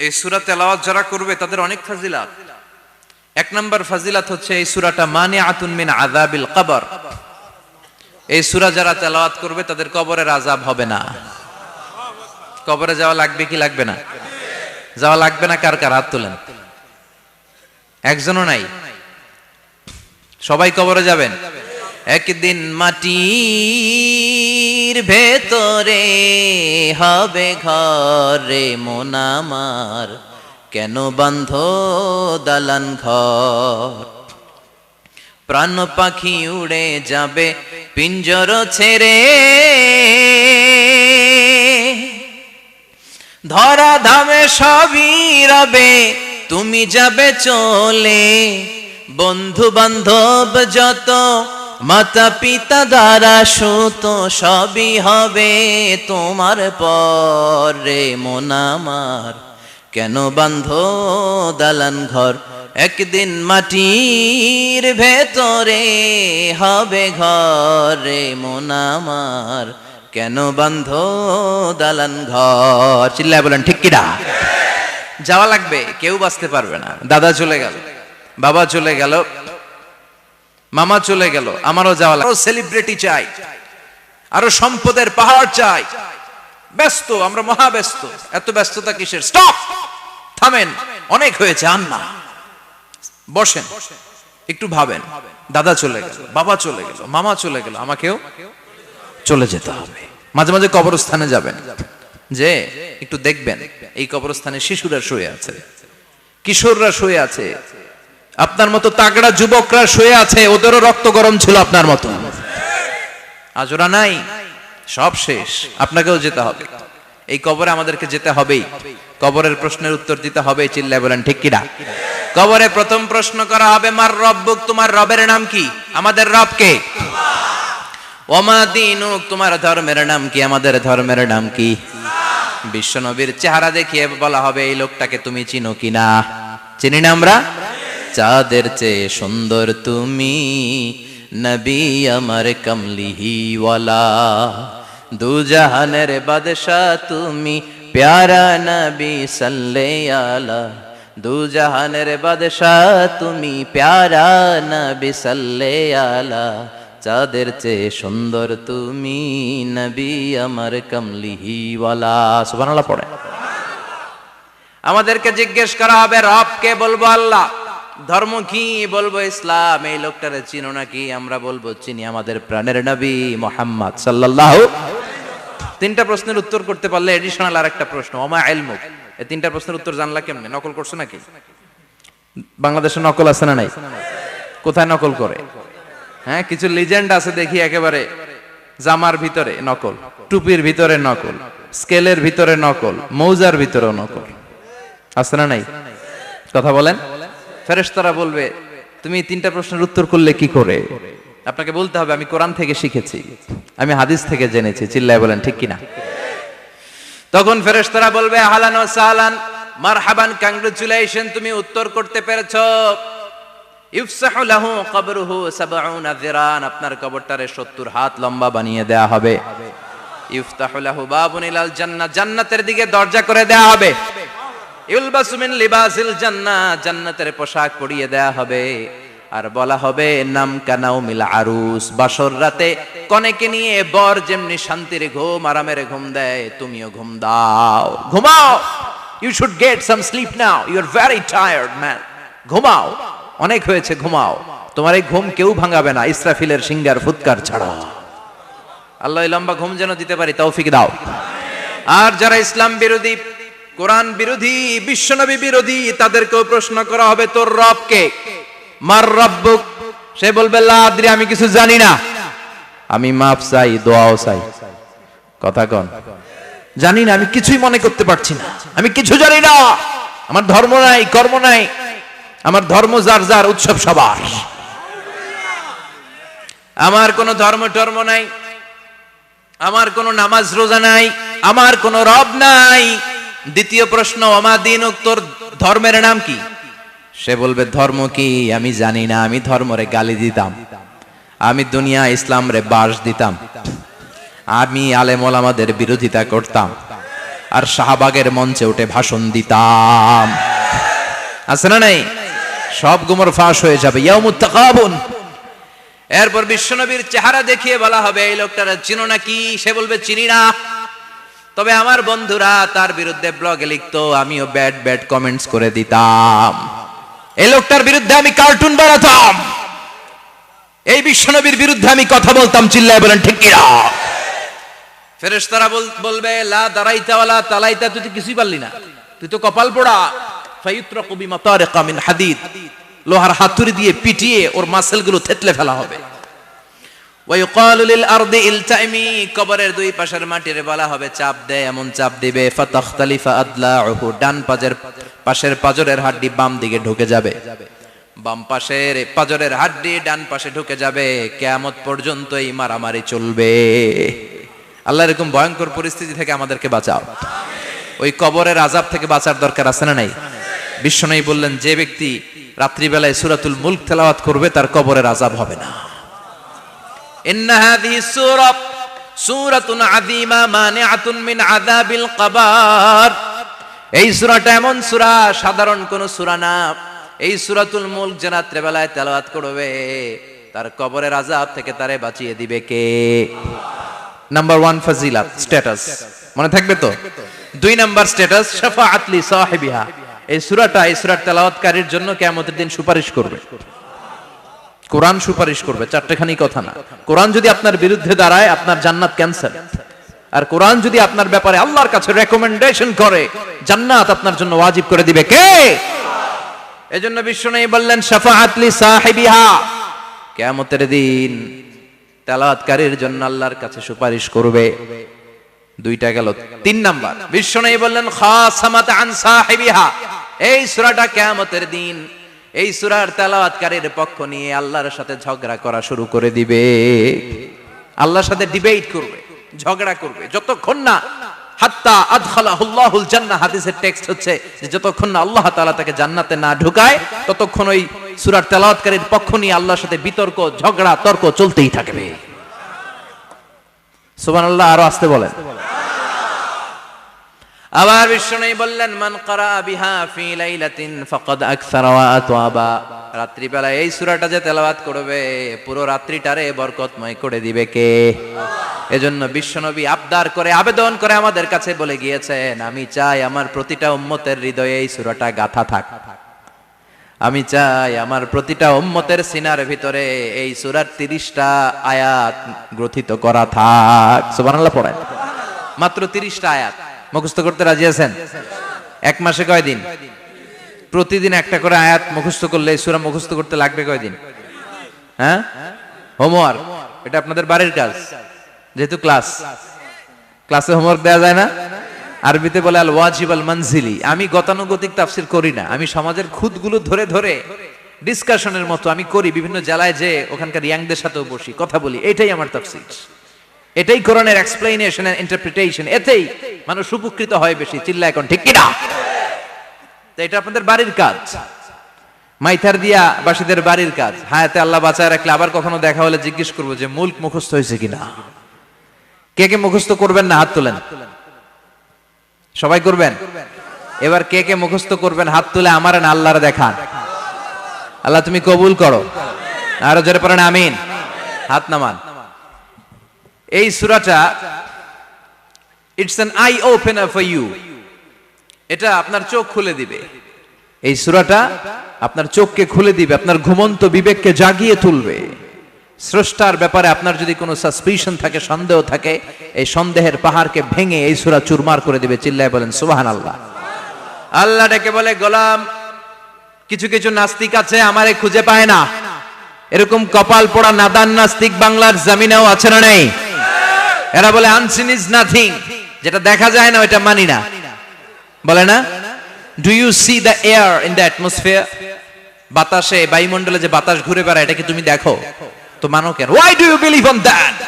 এই সূরা তেলাওয়াত যারা করবে তাদের অনেক ফাজিলাত। এক নাম্বার ফাজিলাত হচ্ছে এই সূরাটা মানিআতুন মিন আযাবিল কবর। এই সূরা যারা তেলাওয়াত করবে তাদের কবরের আযাব হবে না। কবরে যাওয়া লাগবে কি লাগবে না? যাওয়া লাগবে না। কার কার হাত তোলেন? একজনও নাই। সবাই কবরে যাবেন। একদিন মাটির ভেতরে হবে ঘরে মন আমার, কেন বান্ধ দালান ঘর? প্রাণ পাখি উড়ে যাবে পিঞ্জর ছেড়ে, ধরা ধামে সবই রবে তুমি যাবে চলে। বন্ধু বান্ধব যত মাতা পিতা দ্বারা সুত সবই হবে তোমার পরে মন আমার, কেন বান্ধ দালান ঘর? একদিন মাটির ভেতরে হবে ঘরে মন আমার, কেন বান্ধ দালান ঘর? চিল্লায় বলেন ঠিক কিনা? যাওয়া লাগবে, কেউ বাঁচতে পারবে না। দাদা চলে গেল, বাবা চলে গেল, মামা চলে গেল, আমারও যাওয়া লাগবে। সেলিব্রিটি চাই, আরো সম্পদের পাহাড় চাই। ব্যস্ত, আমরা মহা ব্যস্ত। এত ব্যস্ততা কিসের? স্টপ, থামেন, অনেক হয়েছে। আন্না বসেন, একটু ভাবেন। দাদা চলে গেল, বাবা চলে গেল, মামা চলে গেল, আমাকেও চলে যেতে হবে। মাঝে মাঝে কবরস্থানে যাবেন, যে একটু দেখবেন এই কবরস্থানে শিশুরা শুয়ে আছে, কিশোররা শুয়ে আছে, আপনার মতো তাগড়া যুবকরা শুয়ে আছে, ওদেরও রক্ত গরম ছিল আপনার মতো। আজ ওরা নাই, সব শেষ। আপনাকেও যেতে হবে। এই কবরে আমাদেরকে যেতে হবেই। কবরের প্রশ্নের উত্তর দিতে হবে। চিল্লায় বলেন ঠিক কিনা? কবরে প্রথম প্রশ্ন করা হবে, মার রব্বুক, তোমার রবের নাম কি? আমাদের রব কে? ওমা দীনুক, তোমার ধর্মের নাম কি? আমাদের ধর্মের নাম কি? বিশ্বনবীর চেহারা দেখিয়ে বলা হবে, এই লোকটাকে তুমি চিনো কিনা? চিনি না আমরা? চাঁদের চেয়ে সুন্দর তুমি, নবী আমার কমলিহি ওয়ালা, দু জাহানের বাদশাহ তুমি, প্যারা নবী সাল্লাল্লাহু আলা, দু জাহানের বাদশাহ তুমি, প্যারা নবী সাল্লাল্লাহু আলা, চাঁদের চেয়ে সুন্দর তুমি, নবী আমার কমলিহি ওয়ালা। সুবহানাল্লাহ পড়ে। আমাদেরকে জিজ্ঞেস করা হবে, রব কে? বলবো আল্লাহ। ধর্ম কি? বলবো ইসলাম। এই লোকটারে চিনো নাকি? আমরা বলবো চিনি, আমাদের প্রাণের নবী মুহাম্মদ সাল্লাল্লাহু। তিনটা প্রশ্নের উত্তর করতে পারলে এডিশনাল আর একটা প্রশ্ন, ওমা ইলমুক। এই তিনটা প্রশ্নের উত্তর জানলা কেমনে? নকল করছো নাকি? বাংলাদেশে নকল আছে না নাই? কোথায় নকল করে? হ্যাঁ, কিছু লিজেন্ড আছে দেখি, একেবারে জামার ভিতরে নকল, টুপির ভিতরে নকল, স্কেলের ভিতরে নকল, মৌজার ভিতরেও নকল। আছে না নাই? কথা বলেন। ফেরেশতারা বলবে, তুমি তিনটা প্রশ্নের উত্তর করলে কি করে? আপনাকে বলতে হবে, আমি কোরআন থেকে শিখেছি, আমি হাদিস থেকে জেনেছি। চিল্লায় বলেন ঠিক কিনা? তখন ফেরেশতারা বলবে, আহলান ওয়া সাহলান, মারহাবান, কংগ্রাচুলেশন, তুমি উত্তর করতে পেরেছো। ইফসাহু লাহু কবরুহু ৭০ যিরান, আপনার কবরটারে ৭০ হাত লম্বা বানিয়ে দেয়া হবে। ইফতাহু লাহু বাবুন ইলাল জান্নাহ, জান্নাতের দিকে দরজা করে দেয়া হবে। ইউলবাসু মিন লিবাসিল জান্নাহ, জান্নাতের পোশাক পরিয়ে দেয়া হবে। আর বলা হবে, নাম কানাউমিল আরুস, বাসর রাতে কনেকে নিয়ে বর যেমনি শান্তির ঘুম, আরামের ঘুম দেয়, তুমিও ঘুম দাও, ঘুমাও। You should get some sleep now, you are very tired man, ঘুমাও, অনেক হয়েছে, ঘুমাও। তোমার এই ঘুম কেউ ভাঙাবে না, ইসরাফিলের সিঙ্গার ফুৎকার ছাড়া। আল্লাহ লম্বা ঘুম যেন দিতে পারি, তৌফিক দাও। আর যারা ইসলাম বিরোধী, কোরআন বিরোধী, বিশ্বনবী বিরোধী, তাদেরকেও প্রশ্ন করা হবে, তোর রব কে? মার রব্বুক, সে বলবে লা আদরি, আমি কিছু জানি না, আমি মাফ চাই, দোয়াও চাই। কথা কন, জানি না, আমি কিছুই মনে করতে পারছি না, আমি কিছু জানি না, আমার ধর্ম নাই, কর্ম নাই, আমার ধর্ম যার যার, উৎসব সবার, আমার কোনো ধর্ম টর্ম নাই, আমার কোনো নামাজ রোজা নাই, আমার কোনো রব নাই। দ্বিতীয় প্রশ্ন, ওমা দীনুক, তোর ধর্মের নাম কি? সে বলবে, ধর্ম কি আমি জানি না, আমি ধর্মরে গালি দিতাম, আমি দুনিয়া ইসলাম রে বাস দিতাম, আমি আলেম ওলামাদের বিরোধিতা করতাম, আর শাহবাগের মঞ্চে উঠে ভাষণ দিতাম। আছে না নাই? সব গুমর ফাঁস হয়ে যাবে, ইয়াউমুত তাকাবুন। এরপর বিশ্বনবীর চেহারা দেখিয়ে বলা হবে এই লোকটারা চিনো নাকি? সে বলবে চিনি না, তবে আমার বন্ধুরা তার বিরুদ্ধে ব্লগে লিখতো, আমিও ব্যাড ব্যাড কমেন্টস করে দিতাম, এই লোকটার বিরুদ্ধে আমি কার্টুন বানাতাম, এই বিশ্বনবীর বিরুদ্ধে আমি কথা বলতাম। চিল্লায় বলেন ঠিক কি না? ফেরেশতারা বলবে লা দারাইতা ওয়ালা তালাইতা, তুই তো কিছুই পারলি না, তুই তো কপাল পোড়া। ফায়ুতরাকু বিমাতারিকা মিন হাদিদ, লোহার হাতুড়ি দিয়ে পিটিয়ে ওর মাসেলগুলো থেতলে ফেলা হবে। ওয়া ইউকালু লিল আরদি ইলতাইমি, কবরের দুই পাশের মাটির বলা হবে চাপ দে, এমন চাপ দিবে ফাতাখতালিফা আদলাউহু, ডান পাশের পাজরের হাড্ডি বাম দিকে ঢুকে যাবে, বাম পাশের পাজরের হাড্ডি ডান পাশে ঢুকে যাবে। কিয়ামত পর্যন্ত এই মারামারি চলবে। আল্লাহ এরকম ভয়ঙ্কর পরিস্থিতি থেকে আমাদেরকে বাঁচাও। ওই কবরের আযাব থেকে বাঁচার দরকার আছে না নাই? বিশ্বনবী বললেন যে ব্যক্তি রাত্রিবেলায় সূরাতুল মুলক তেলাওয়াত করবে তার কবরের আযাব হবে না। ইন্না হাযিহি সূরাতুন আযীমা মানিআতুন মিন আযাবিল কবর, এই সূরাটা এমন সূরা, সাধারণ কোন সূরা না। এই সূরাতুল মুলক যে রাত্রিবেলায় তেলাওয়াত করবে তার কবরের আযাব থেকে তারে বাঁচিয়ে দিবে কে? নাম্বার 1 ফাজিলাত, স্ট্যাটাস, মনে থাকবে তো? 2 নাম্বার স্ট্যাটাস শাফাআত লি সাহিবিহা, এই সূরাটা এই সূরার তেলাওয়াতকারীর জন্য কিয়ামতের দিন সুপারিশ করবে। কোরআন সুপারিশ করবে, চারটেখানি কথা না। কোরআন যদি আপনার বিরুদ্ধে দাঁড়ায় আপনার জান্নাত ক্যান্সেল, আর কোরআন যদি আপনার ব্যাপারে আল্লাহর কাছে রেকমেন্ডেশন করে জান্নাত আপনার জন্য ওয়াজিব করে দিবে কে? এজন্য বিশ্বনবী বললেন শাফাআত লি সাহিবিহা, কিয়ামতের দিন তেলাওয়াতকারীর জন্য আল্লাহর কাছে সুপারিশ করবে। 2টা গেল। 3 নাম্বার বিশ্বনবী বললেন খাসামাত আন সাহিবিহা, এই সূরাটা কিয়ামতের দিন এই সূরার তেলাওয়াতকারীর পক্ষ নিয়ে আল্লাহর সাথে ঝগড়া করা শুরু করে দিবে। আল্লাহর সাথে ডিবেট করবে, ঝগড়া করবে, যতক্ষণ না হাত্তা আদখালাহুল্লাহুল জান্নাহ, হাদিসের টেক্সট হচ্ছে যে যতক্ষণ না আল্লাহ তাআলা তাকে জান্নাতে না ঢুকায় ততক্ষণ ওই সূরার তেলাওয়াতকারীর পক্ষ নিয়ে আল্লাহর সাথে বিতর্ক, ঝগড়া, তর্ক চলতেই থাকবে। সুবহানাল্লাহ, আরো আস্তে বলেন। আবার বিশ্বনবী বললেন মান ক্বারা বিহা ফি লাইলাতিন ফাকাদ আকসারা ওয়া আতওয়াবা, রাত্রিবেলা এই সূরাটা যে তেলাওয়াত করবে পুরো রাত্রিটারে বরকতময় করে দিবে কে? এজন্য বিশ্বনবী আবদার করে, আবেদন করে আমাদের কাছে বলে গিয়েছেন, আমি চাই আমার প্রতিটা উম্মতের হৃদয়ে এই সূরাটা গাঁথা থাক, আমি চাই আমার প্রতিটা উম্মতের সিনার ভিতরে এই সূরার 30টা আয়াত গ্রথিত করা থাক। সুবহানাল্লাহ পড়েন। মাত্র 30টা আয়াত মুখস্থ করতে রাজি আছেন? 1 মাসে কয়দিন? প্রতিদিন একটা করে আয়াত মুখস্থ করলে এই সূরা মুখস্থ করতে লাগবে কয়দিন? হ্যাঁ, হোমওয়ার্ক, এটা আপনাদের বাড়ির কাজ। যেহেতু ক্লাসে হোমওয়ার্ক দেওয়া যায় না, আরবিতে বলে আল ওয়াজিব আল মানজিলি। আমি গতানুগতিক তাফসীর করি না, আমি সমাজের খুঁতগুলো ধরে ধরে ডিসকাশনের মতো আমি করি। বিভিন্ন জেলায় যে ওখানকার ইয়াংদের সাথেও বসি, কথা বলি, এটাই আমার তাফসীর, এটাই কোরআনের এক্সপ্লেনেশন এন্ড ইন্টারপ্রিটেশন, এতেই মানুষ উপকৃত হয় বেশি। চিল্লা এখন ঠিক কি না? তো এটা আপনাদের বাড়ির কাজ, মাইথার দিয়া বাসীদের বাড়ির কাজ। হায়াতে আল্লাহ বাঁচায় রাখলে আবার কখনো দেখা হলে জিজ্ঞেস করবো যে মুলক মুখস্থ হয়েছে কিনা। কে কে মুখস্থ করবেন না হাত তোলেন। সবাই করবেন? এবার কে কে মুখস্থ করবেন হাত তুলে আমার না আল্লাহর দেখান। আল্লাহ তুমি কবুল করো। আরো জোরে পড়েন আমিন। হাত নামান। এই সূরাটা it's an eye opener for you, এটা আপনার চোখ খুলে দিবে। এই সূরাটা আপনার চোখকে খুলে দিবে, আপনার ঘুমন্ত বিবেককে জাগিয়ে তুলবে। স্রষ্টার ব্যাপারে আপনার যদি কোনো সাসপিশন থাকে, সন্দেহ থাকে, এই সন্দেহের পাহাড়কে ভেঙে এই সূরা চুরমার করে দিবে। চিল্লায় বলেন সুবহানাল্লাহ। আল্লাহ ডেকে বলে গোলাম, কিছু কিছু নাস্তিক আছে আমারে খুঁজে পায় না, এরকম কপাল পোড়া নাদান নাস্তিক বাংলার জমিনেও আছে না নেই? এরা বলে আনসিন ইজ নাথিং, যেটা দেখা যায় না ওটা মানি না, বলে না? Do you see the air in the atmosphere? বাতাসে, বায়ুমণ্ডলে যে বাতাস ঘুরে বেড়ায় এটা কি তুমি দেখো? তো মানো কেন? Why do you believe on that?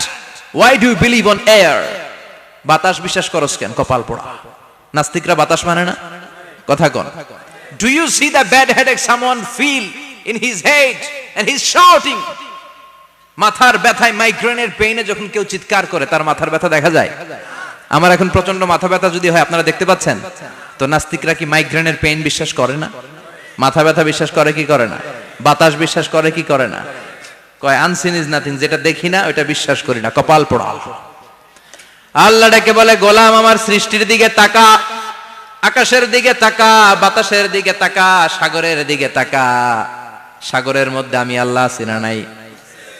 Why do you believe on air? বাতাস বিশ্বাস করস কেন? কপাল পোড়া নাস্তিকরা বাতাস মানে না, কথা কোন? Do you see the bad headache someone feel in his head and he's shouting? মাথার ব্যথায়, মাইগ্রেনের পেইনে যখন কেউ চিৎকার করে তার মাথার ব্যথা দেখা যায়? আমার এখন প্রচন্ড মাথা ব্যথা যদি হয়, আপনারা দেখতে পাচ্ছেন তো, নাস্তিকরা কি মাইগ্রেনের পেইন বিশ্বাস করে না? মাথা ব্যথা বিশ্বাস করে কি করে না? বাতাস বিশ্বাস করে কি করে না? কয় আনসিন ইজ নাথিং, যেটা দেখি না ওটা বিশ্বাস করি না, কপাল পোড়া। আল্লাহ ডেকে বলে, গোলাম আমার সৃষ্টির দিকে তাকা, আকাশের দিকে তাকা, বাতাসের দিকে তাকা, সাগরের দিকে তাকা। সাগরের মধ্যে আমি আল্লাহ আছি না নাই?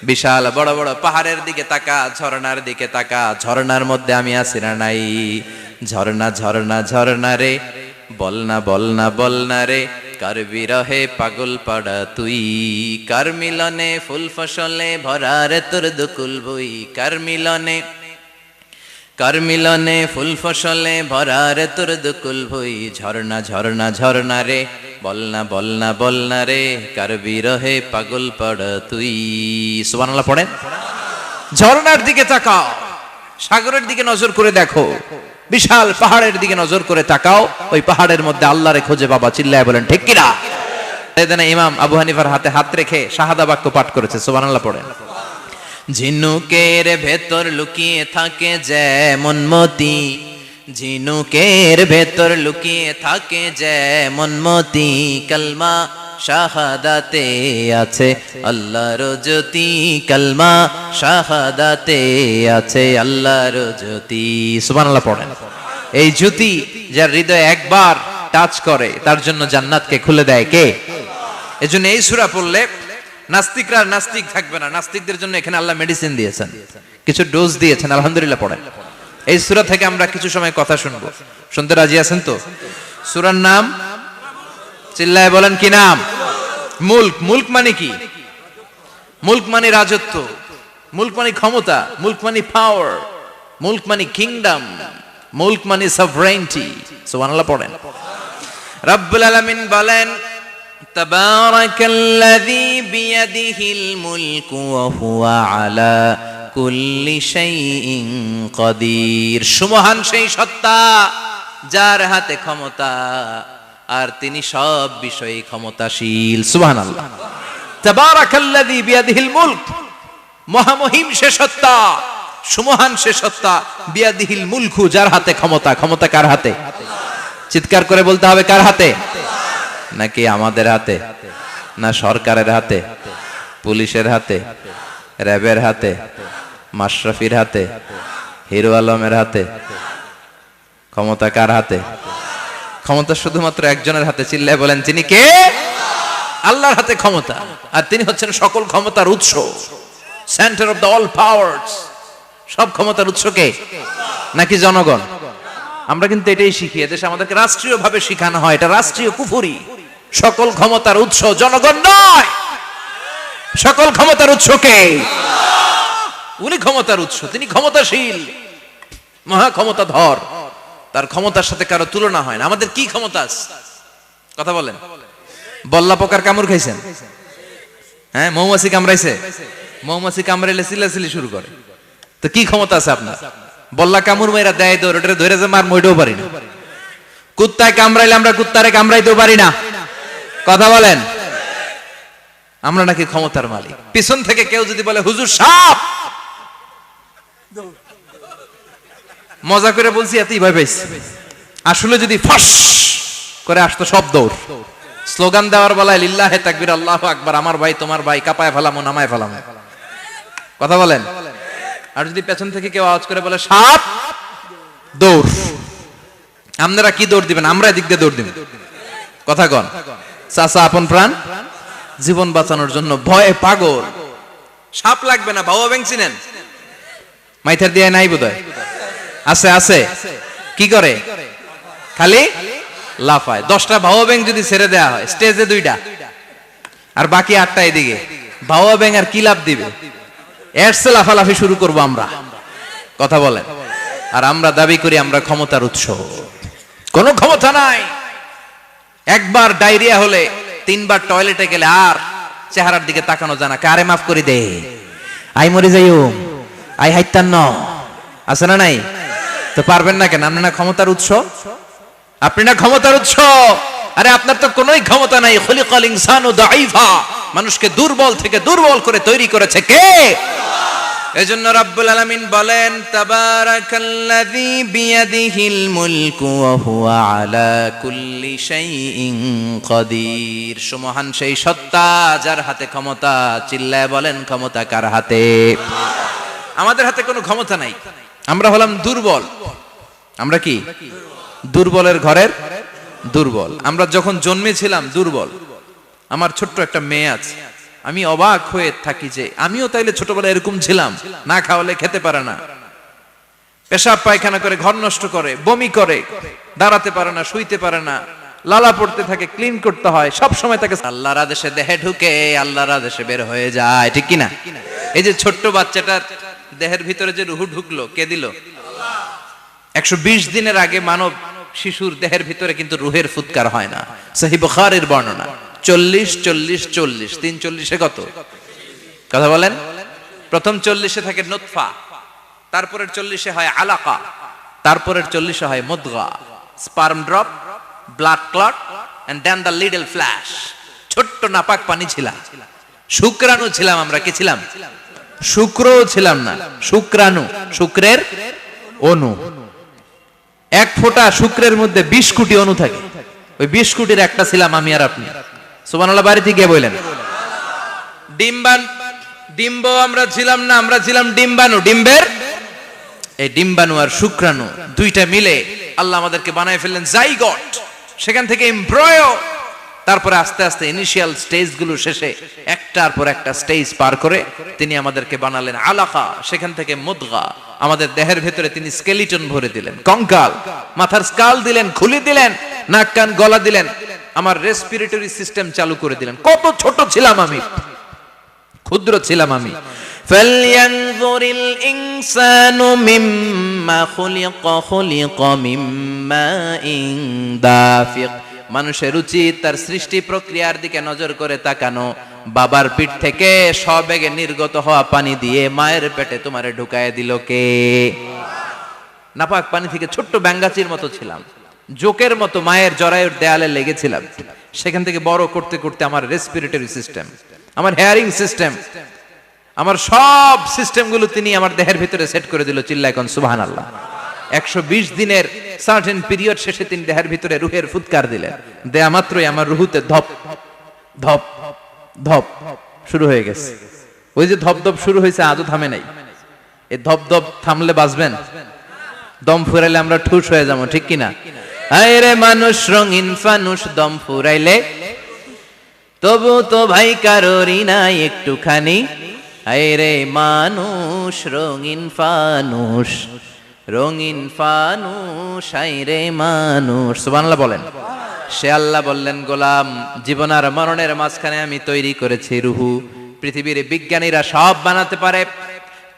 বিশাল বড় বড় পাহাড়ের দিকে তাকা, ঝর্ণার দিকে তাকা, ঝর্ণার মধ্যে আমি আছি না নাই? ঝর্ণা ঝর্ণা ঝর্ণা রে, বলনা বলনা বলনা রে, কার বিরহে পাগল পাড়া তুই, কার মিলনে ফুল ফসলে ভরা রে তোর দুকুল বই, কার মিলনে ফুল ফসলে ভরা রে তোর দুকুল ভই। ঝর্ণা ঝর্ণা ঝর্ণা রে, বলনা বলনা বলনা রে, কার বিরহে পাগল পাড়া তুই। সুবহানাল্লাহ পড়েন। ঝর্ণার দিকে তাকাও, সাগরের দিকে নজর করে দেখো, বিশাল পাহাড়ের দিকে নজর করে তাকাও, ওই পাহাড়ের মধ্যে আল্লাহরে খুঁজে পাবা। চিল্লায় বলেন ঠিক কিনা? ইমাম আবু হানিফার হাতে হাত রেখে শাহাদা বাক্য পাঠ করেছে। সুবহানাল্লাহ পড়েন। ঝিনুকের ভেতর লুকিয়ে থাকে যেমন মতি, ঝিনুকের ভেতর লুকিয়ে থাকে যেমন মতি, কালমা শাহাদাতে আছে আল্লাহর জ্যোতি, কালমা শাহাদাতে আছে আল্লাহর জ্যোতি। সুবহানাল্লাহ পড়েন। এই জ্যোতি যার হৃদয়ে একবার টাচ করে তার জন্য জান্নাতকে খুলে দেয় কে? এজন্য এই সূরা পড়লে নাস্তিকরা নাস্তিক থাকবে না। নাস্তিকদের জন্য এখানে আল্লাহ মেডিসিন দিয়েছেন, কিছু ডোজ দিয়েছেন। আলহামদুলিল্লাহ পড়েন। এই সূরা থেকে আমরা কিছু সময় কথা শুনবো, শুনতে রাজি আছেন তো? সূরার নাম চিল্লায় বলেন কি নাম? মুলক। মুলক মানে কি? মুলক মানে রাজত্ব, মুলক মানে ক্ষমতা, মুলক মানে পাওয়ার, মুলক মানে কিংডম, মুলক মানে সভরেইনটি। সুবহানাল্লাহ পড়েন। রব্বুল আলামিন বলেন, তাবারাকাল্লাযী বিয়াদিহিল মুলকু ওয়া হুয়া আলা কুল্লি শাইইন কাদির। সুমহান সেই সত্তা যার হাতে ক্ষমতা, আর তিনি সব বিষয়ে ক্ষমতাশীল। সুবহানাল্লাহ। তাবারাকাল্লাযী বিয়াদিহিল মুলক, মহামহিম সে সত্তা, সুমহান সে সত্তা, বিয়াদিহিল মুলকু, যার হাতে ক্ষমতা। ক্ষমতা কার হাতে? চিৎকার করে বলতে হবে, কার হাতে? নাকি আমাদের হাতে? না সরকারের হাতে, পুলিশের হাতে, র্যাবের হাতে, মাশরাফির হাতে, হিরো আলমের হাতে? ক্ষমতা কার হাতে? ক্ষমতা শুধুমাত্র একজনের হাতে। চিল্লায় বলেন তিনি কে? আল্লাহর হাতে ক্ষমতা, আর তিনি হচ্ছেন সকল ক্ষমতার উৎস, centre of the all powers. সব ক্ষমতার উৎস কে? নাকি জনগণ? আমরা কিন্তু এটাই শিখি, এদেশে আমাদেরকে রাষ্ট্রীয় ভাবে শিখানো হয়, এটা রাষ্ট্রীয় কুফরি। সকল ক্ষমতার উৎস জনগণ নয়, সকল ক্ষমতার উৎস কে? উনি ক্ষমতার উৎস, তিনি ক্ষমতাশীল, মহা ক্ষমতাধর, তার ক্ষমতার সাথে কারো তুলনা হয় না। আমাদের কি ক্ষমতা আছে? কথা বলেন। বল্লা পোকার কামড় খাইছেন? হ্যাঁ, মৌমাছি কামড়াইছে? মৌমাছি কামড়াইলে চিল্লাচিল্লি শুরু করে, তো কি ক্ষমতা আছে আপনার? বল্লা কামড় মেয়েরা দেয় দৌড়, ওটা ধরে যে মার মইটাও পারি না। কুত্তায় কামড়াইলে আমরা কুত্তারে কামড়াইতেও পারি না। কথা বলেন। আমরা নাকি ক্ষমতার মালিক। পিছন থেকে কেউ যদি বলে হুজুর সাপ, মজা করে বলছি এতই ভয় পাইছি, আসলে যদি ফাঁস করে আসতো সব দৌড়। স্লোগান দেওয়ার বেলায় লিল্লাহে তাকবীর, আল্লাহু আকবার, আমার ভাই তোমার ভাই, কাপায় ফেলামো নামায় ফেলামো। কথা বলেন। আর যদি পেছন থেকে কেউ আওয়াজ করে বলে সাপ, দৌড়। আপনারা কি দৌড় দিবেন? আমরা এদিক দিয়ে দৌড় দিব। কথা কন। চাচা আপন প্রাণ, জীবন বাঁচানোর জন্য ভয়ে পাগল। সাপ লাগবে না, ভাও ব্যাং চিনেন? মাইথার দিয়ে নাই বোধহয়, আছে আছে। কি করে? খালি লাফায়। 10টা ভাও ব্যাং যদি ছেড়ে দেওয়া হয়, স্টেজে 2টা আর বাকি 8টা এদিকে, ভাও ব্যাং আর কি লাভ দিবে? এরসে লাফালাফি শুরু করবো আমরা। কথা বলেন। আর আমরা দাবি করি আমরা ক্ষমতার উৎস। কোনো ক্ষমতা নাই। একবার ডায়রিয়া হলে 3বার টয়লেটে গেলে আর চেহারার দিকে তাকানো যায় না। কারে মাফ করে দে, আই মরে যাইও, আই হাইতান ন, আছে না নাই? তো পারবেন না কেন? আপনি না ক্ষমতার উৎস, আপনি না ক্ষমতার উৎস। আরে আপনার তো কোনোই ক্ষমতা নাই। খলিকাল ইনসানু দাঈফা, মানুষকে দুর্বল থেকে দুর্বল করে তৈরি করেছে কে? এজন্য রাব্বুল আলামিন বলেন তাবারাকাল্লাযী বিয়াদিহিল মুলকু ওয়া হুয়া আলা কুল্লি শাইইন কাদির। সুমহান সেই সত্তা যার হাতে ক্ষমতা। চিল্লায় বলেন ক্ষমতা কার হাতে? আমাদের হাতে কোনো ক্ষমতা নাই। আমরা হলাম দুর্বল। আমরা কি দুর্বলের ঘরের দুর্বল। আমরা যখন জন্মেছিলাম দুর্বল। আমার ছোট্ট একটা মেয়ে আছে, আমি অবাক হয়ে থাকি যে আমিও তাইলে ছোটবেলায় এরকম ছিলাম, না খাওয়ালে খেতে পারে না, পেশাব পায়খানা করে, ঘর নষ্ট করে, বমি করে, দাঁড়াতে পারে না, শুইতে পারে না, লালা পড়তে থাকে, ক্লিন করতে হয়, সব সময় তাকে আল্লাহর আদেশে দেহে ঢুকে, আল্লাহর আদেশে বের হয়ে যায়, ঠিক কি না? এই যে ছোট্ট বাচ্চাটার দেহের ভিতরে যে রুহু ঢুকলো, কে দিল? 120 দিনের আগে মানব শিশুর দেহের ভিতরে কিন্তু রুহের ফুৎকার হয় না। সহিহ বুখারীর বর্ণনা 40 40 40 340 কত কথা বলেন? প্রথম 40 থাকে নুতফা, তারপরের 40 হয় আলাকা, তারপরের 40 হয় মুদগা, sperm drop, blood clot and then the little flesh. ছোট্ট নাপাক পানি ছিলাম, শুক্রাণু ছিলাম আমরা। কি ছিলাম? শুক্রও ছিলাম না, শুক্রাণু, শুক্রের অণু। এক ফোঁটা শুক্রের মধ্যে 20 কোটি অণু থাকে। ওই 20 কোটির একটা ছিলাম আমি আর আপনি। সুবহানাল্লাহ বাড়িতে গিয়ে বললেন। ডিম্ব আমরা ছিলাম না, আমরা ছিলাম ডিম্বাণু। ডিম্বের এই ডিম্বাণু আর শুক্রাণু দুইটা মিলে আল্লাহ আমাদেরকে বানায় ফেললেন জাইগট, সেখান থেকে এমব্রয়ো, তারপরে আস্তে আস্তে ইনিশিয়াল স্টেজগুলো শেষে একটার পর একটা স্টেজ পার করে তিনি আমাদেরকে বানালেন আলাকা, সেখান থেকে মুদগা। আমাদের দেহের ভেতরে তিনি স্কেলিটন ভরে দিলেন, কঙ্কাল, মাথার স্কাল দিলেন, খুলি দিলেন, নাক কান গলা দিলেন, আমার রেসপিরেটরি সিস্টেম চালু করে দিলেন। কত ছোট ছিলাম আমি, ক্ষুদ্র ছিলাম আমি। ফালয়ানজুরিল ইনসানু মিম্মা খুলিকা, খুলিকা মিম্মাইন দাফিক। মানুষের উচিত তার সৃষ্টি প্রক্রিয়ার দিকে নজর করে তাকানো। বাবার পিঠ থেকে সবেগে নির্গত হওয়া পানি দিয়ে মায়ের পেটে তোমারে ঢুকায় দিল কে? নাপাক পানি থেকে ছোট্ট ব্যাঙ্গাচির মতো ছিলাম, জোকের মতো মায়ের জরায়ুর দেয়ালে লেগেছিলাম। সেখান থেকে বড় করতে করতে আমার রেসপিরেটরি সিস্টেম, আমার হেয়ারিং সিস্টেম, আমার সব সিস্টেমগুলো তিনি আমার দেহের ভিতরে সেট করে দিল। চিল্লায় কোন সুবহানাল্লাহ। 120 দিনের সার্টেন পিরিয়ড শেষে তিনি দেহের ভিতরে রুহের ফুৎকার দিলেন। দেয়া মাত্রই আমার রুহুতে ধপ ধপ ধপ শুরু হয়ে গেছে। ওই যে ধপ ধপ শুরু হয়েছে, আজও থামে নাই। এই ধপ ধপ থামলে বাঁচবেন? দম ফুরাইলে আমরা ঠুস হয়ে যাবো, ঠিক কিনা? আয় রে মানুষ রঙিন ফানুষ, দম ফুরাইলে তবু তো ভাই কারোরই নাই একটুখানি। আয় রে মানুষ রঙিন ফানুষ, রঙিন ফানুষ, আয় রে মানুষ। সুবহানাল্লাহ বলেন। সে আল্লাহ বললেন, গোলাম, জীবন আর মরণের মাঝখানে আমি তৈরি করেছি রুহু। পৃথিবীর বিজ্ঞানীরা সব বানাতে পারে,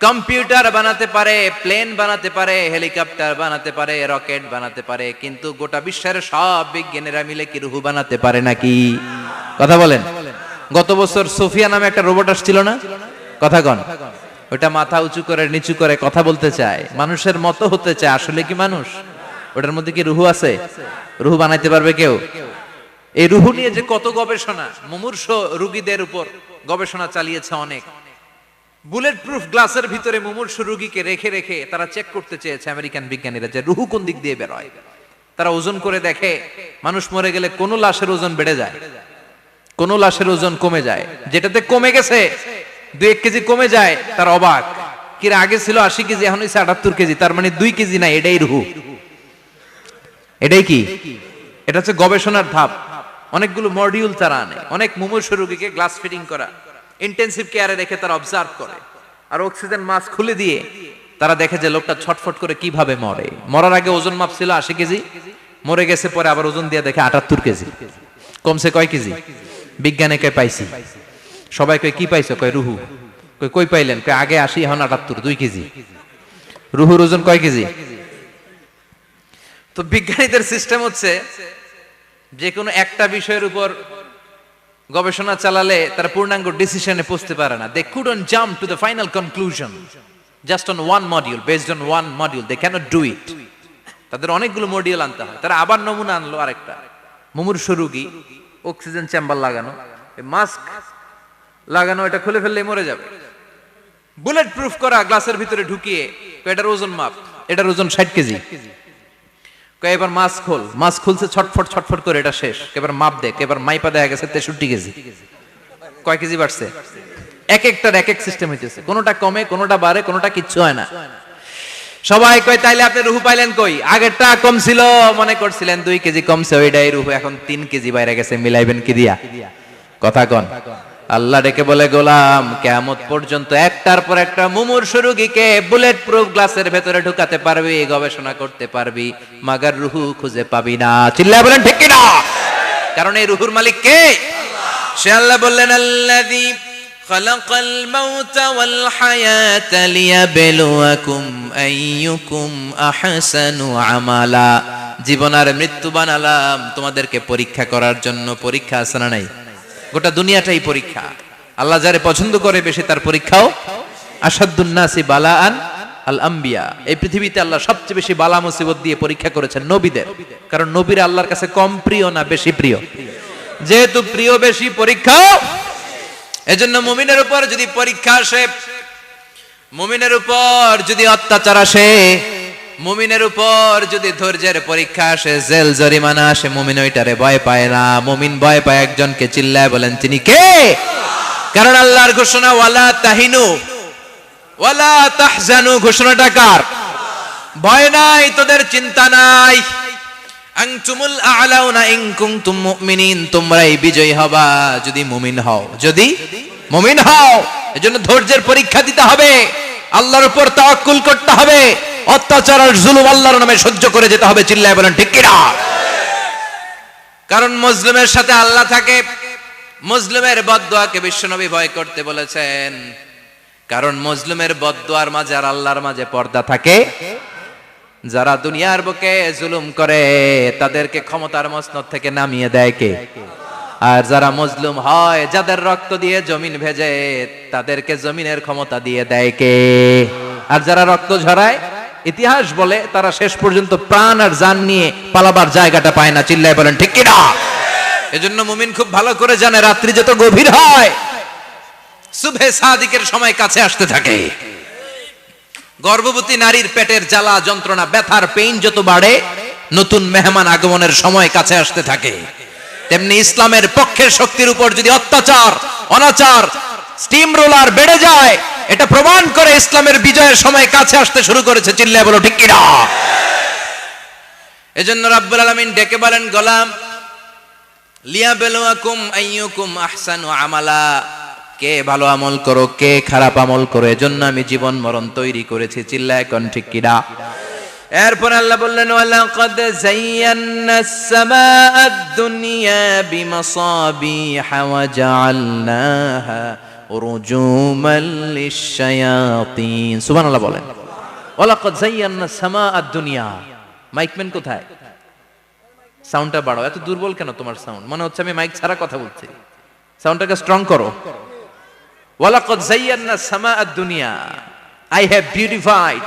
কম্পিউটার বানাতে পারে, প্লেন বানাতে পারে, হেলিকপ্টার বানাতে পারে, রকেট বানাতে পারে, কিন্তু গোটা বিশ্বের সব বিজ্ঞানীরা মিলে কি রুহু বানাতে পারে নাকি? কথা বলেন। গত বছর সোফিয়া নামে একটা রোবট আসছিল না? কথা কন। ওটা মাথা উঁচু করে নিচু করে কথা বলতে চায়, মানুষের মতো হতে চায়। আসলে কি মানুষ? ওটার মধ্যে কি রুহু আছে? রুহু বানাইতে পারবে কেউ? এই রুহু নিয়ে যে কত গবেষণা, মুমূর্ষ রোগীদের উপর গবেষণা চালিয়েছে অনেক। বুলেট প্রুফ গ্লাসের ভিতরে মুমূর্ষ রোগীকে রেখে রেখে তারা চেক করতে চেয়েছে আমেরিকান বিজ্ঞানীরা যে রুহু কোন দিক দিয়ে বের হয়। তারা ওজন করে দেখে, মানুষ মরে গেলে কোন লাশের ওজন বেড়ে যায়, কোন লাশের ওজন কমে যায়। যেটাতে কমে গেছে 2-1 কেজি কমে যায়, তার অবাক। কি আগে ছিল 80 কেজি, এখন হইছে 78 কেজি, তার মানে 2 কেজি না, এটাই রুহু। এটাই কি? এটা হচ্ছে গবেষণার ধাপ। অনেকগুলো মডিউল তারা আনে, অনেক মুমূর্ষ রোগীকে গ্লাস ফিটিং করা, ইন্টেনসিভ কেয়ারে রেখে তারা অবজার্ভ করে, আর অক্সিজেন মাস্ক খুলে দিয়ে তারা দেখে যে লোকটা ছটফট করে কিভাবে মরে। মরার আগে ওজন মাপ ছিল 80 কেজি, মরে গেছে পরে আবার ওজন দিয়ে দেখে 78 কেজি। কমছে কয় কেজি? বিজ্ঞানে কয় পাইছি। সবাই কয় কি পাইছো? কয় রুহু। কয় কই পাইলেন? কয় আগে 80, এখন 78, 2 কেজি। রুহুর ওজন কয় কেজি? তো বিজ্ঞানীদের সিস্টেম হচ্ছে যে কোনো একটা বিষয়ের উপর গবেষণা চালালে তারা পূর্ণাঙ্গ ডিসিশনে পৌঁছতে পারে না। They couldn't jump to the final conclusion just on one module, based on one module. They cannot do it. তাদের অনেকগুলো মডিউল আনতে হয়। তারা আবার নমুনা আনলো আরেকটা। মুমূর্ষ রোগী, অক্সিজেন চেম্বার লাগানো, মাস্ক লাগানো, এটা খুলে ফেললে মরে যাবে। বুলেট প্রুফ করা গ্লাসের ভিতরে ঢুকিয়ে এটার ওজন মাপ, এটার ওজন 60 কেজি। এবার মাছ খোল, মাছ খুলছে ছটফট ছটফট করে, এটা শেষ। এবার মাপ দেখ, এবার মাইপা দেখা গেছে 63 কেজি। কয় কেজি বাড়ছে? এক একটার এক এক সিস্টেম হইতেছে, কোনোটা কমে, কোনোটা বাড়ে, কোনোটা কিচ্ছু হয় না। সবাই কয় তাইলে আপনি রুহু পাইলেন কই? আগেরটা কম ছিল, মনে করছিলেন 2 কেজি কমছে, ওইটাই রুহু, এখন 3 কেজি বাইরে গেছে, মিলাইবেন কি দিয়া? কথা কন। আল্লাহ ডেকে বলে, গোলাম কিয়ামত পর্যন্ত একটার পর একটা মুমূর্ষু রোগীকে বুলেট প্রুফ গ্লাসের ভেতরে ঢুকাতে পারবি, গবেষণা করতে পারবি, মাগার রুহু খুঁজে পাবি না। চিল্লায় বলেন ঠিক কিনা? কারণ এই রুহুর মালিক কে? সে আল্লাহ বললেন, আল্লাযী খালাকাল মাউতা ওয়াল হায়াতা লিয়াবলুয়াকুম আইয়ুকুম আহসানু আমালা। জীবন আর মৃত্যু বানালাম তোমাদেরকে পরীক্ষা করার জন্য। পরীক্ষা আছে না নাই? গোটা দুনিয়াটাই পরীক্ষা। আল্লাহ যারে পছন্দ করে বেশি তার পরীক্ষাও। আসাদুন নাসি বালাআন আল আম্বিয়া। এই পৃথিবীতে আল্লাহ সবচেয়ে বেশি বালা মুসিবত দিয়ে পরীক্ষা করেছেন নবীদের। কারণ নবীরা আল্লাহর কাছে কম প্রিয় না বেশি প্রিয়? যেহেতু প্রিয় বেশি, পরীক্ষাও। এজন্য মুমিনের উপর যদি পরীক্ষা আসে, মুমিনের উপর যদি অত্যাচার আসে, মুমিনের উপর যদি ধৈর্যের পরীক্ষা আসে, জেল জরিমানা আসে, মুমিন ওইটারে ভয় পায় না। মুমিন ভয় পায় একজনকে। চিল্লায় বলেন তিনি কে? কারণ আল্লাহর ঘোষণা, ওয়ালা তাহিনু ওয়ালা তাহজানু। ঘোষণাটা কার? ভয় নাই, তোদের চিন্তা নাই। আনতুমুল আ'লাউনা ইন কুনতুম মুমিনিন। তোমরাই বিজয়ী হবা যদি মুমিন হও, যদি মুমিন হও। এজন্য ধৈর্যের পরীক্ষা দিতে হবে, আল্লাহর উপর তাওয়াক্কুল করতে হবে, অত্যাচার আর জুলুম আল্লাহর নামে সহ্য করে যেতে হবে। চিল্লায় বলেন ঠিক কিনা? কারণ মুসলিমের সাথে আল্লাহ থাকে। মুসলিমের বদদুয়াকে বিশ্বনবী ভয় করতে বলেছেন। কারণ মুসলিমের বদদুয়ার মাঝে আর আল্লাহর মাঝে পর্দা থাকে। যারা দুনিয়ার বুকে জুলুম করে তাদেরকে ক্ষমতার মসনদ থেকে নামিয়ে দেয় কে? আর যারা মজলুম হয়, যাদের রক্ত দিয়ে জমিন ভেজে, তাদেরকে জমিনের ক্ষমতা দিয়ে দেয় কে? আর যারা রক্ত ঝরায়, ইতিহাস বলে তারা শেষ পর্যন্ত প্রাণ আর জান নিয়ে পালাবার জায়গাটা পায় না। চিল্লায় বলেন ঠিক কিনা? এজন্য মুমিন খুব ভালো করে জানে, রাত্রি যত গভীর হয়, সুবহে সাদিকের সময় কাছে আসতে থাকে। গর্ভবতী নারীর পেটের জ্বালা যন্ত্রণা, ব্যথার পেইন যত বাড়ে, নতুন মেহমান আগমনের সময় কাছে আসতে থাকে। তেমনি ইসলামের পক্ষের শক্তির উপর যদি অত্যাচার, অনাচার, স্টিম রোলার বেড়ে যায়, এটা প্রমাণ করে ইসলামের বিজয়ের সময় কাছে আসতে শুরু করেছে। চিল্লায় বলো ঠিক কিনা? এজন্য রাব্বুল আলামিন ডেকে বলেন, গোলাম লিয়াবলুয়াকুম আইয়ুকুম আহসানু আমালা। কে ভালো আমল করো, কে খারাপ আমল করো, এজন্য আমি জীবন মরণ তৈরি করেছি। চিল্লায় কোন ঠিক কিনা? এরপর আল্লাহ বললেন, ওয়ালাকাদ যায়্যানাস সামাআদ দুনিয়া বিমাসাবিহা ওয়া জাআলনাহা রুজুমান লিশ-শায়াতিন। সুবহানাল্লাহ বলেন। ওয়ালাকাদ যায়্যানাস সামাআদ দুনিয়া। মাইকম্যান কোথায়? সাউন্ডটা বাড়াও। এত দুর্বল কেন তোমার সাউন্ড? মনে হচ্ছে আমি মাইক ছাড়া কথা বলছি। সাউন্ডটাকে স্ট্রং করো। ওয়ালাকাদ যায়্যানাস সামাআদ দুনিয়া। I have beautified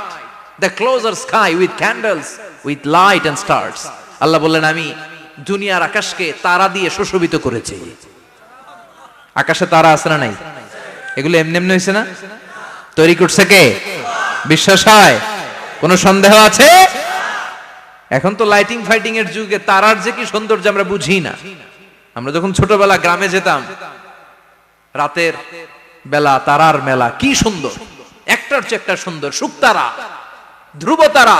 the closer sky with candles, with light and stars. আল্লাহ বললেন, আমি দুনিয়ার আকাশকে তারা দিয়ে সুশোভিত করেছি। আকাশে তারা আছে না নাই? এগুলো এমনি এমনি হয়েছে না? তৈরি করছে কে? বিশ্বাস হয়? কোনো সন্দেহ আছে? এখন তো লাইটিং ফাইটিং এর যুগে তারার যে কি সৌন্দর্য আমরা বুঝি না। আমরা যখন ছোটবেলা গ্রামে যেতাম, রাতের বেলা তারার মেলা, কি সুন্দর, একটার চেয়ে একটা সুন্দর। শুকতারা, ধ্রুব তারা,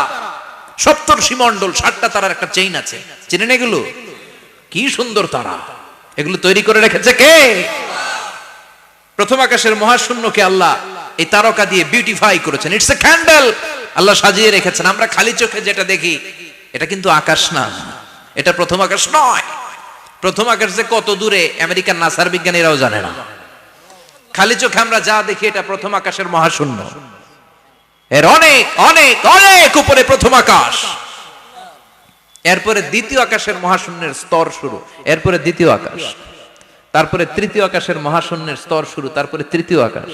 সপ্তর্ষি মণ্ডল, 7টা তারার একটা চেইন আছে, চেনেন এগুলো? কি সুন্দর তারা! এগুলো তৈরি করে রেখেছে কে? প্রথম আকাশের মহাশূন্যকে আল্লাহ এই তারকা দিয়ে বিউটিফাই করেছেন। It's a candle. আল্লাহ সাজিয়ে রেখেছেন। আমরা খালি চোখে যেটা দেখি, এটা কিন্তু আকাশ না, এটা প্রথম আকাশ নয়। প্রথম আকাশ যে কত দূরে আমেরিকার নাসার বিজ্ঞানীরাও জানে না। খালি চোখে আমরা যা দেখি, এটা প্রথম আকাশের মহাশূন্য। এর অনেক অনেক অনেক উপরে প্রথম আকাশ। এরপরে দ্বিতীয় আকাশের মহাশূন্যের স্তর শুরু, এরপরে দ্বিতীয় আকাশ, তারপরে তৃতীয় আকাশের মহাশূন্যের স্তর শুরু, তারপরে তৃতীয় আকাশ।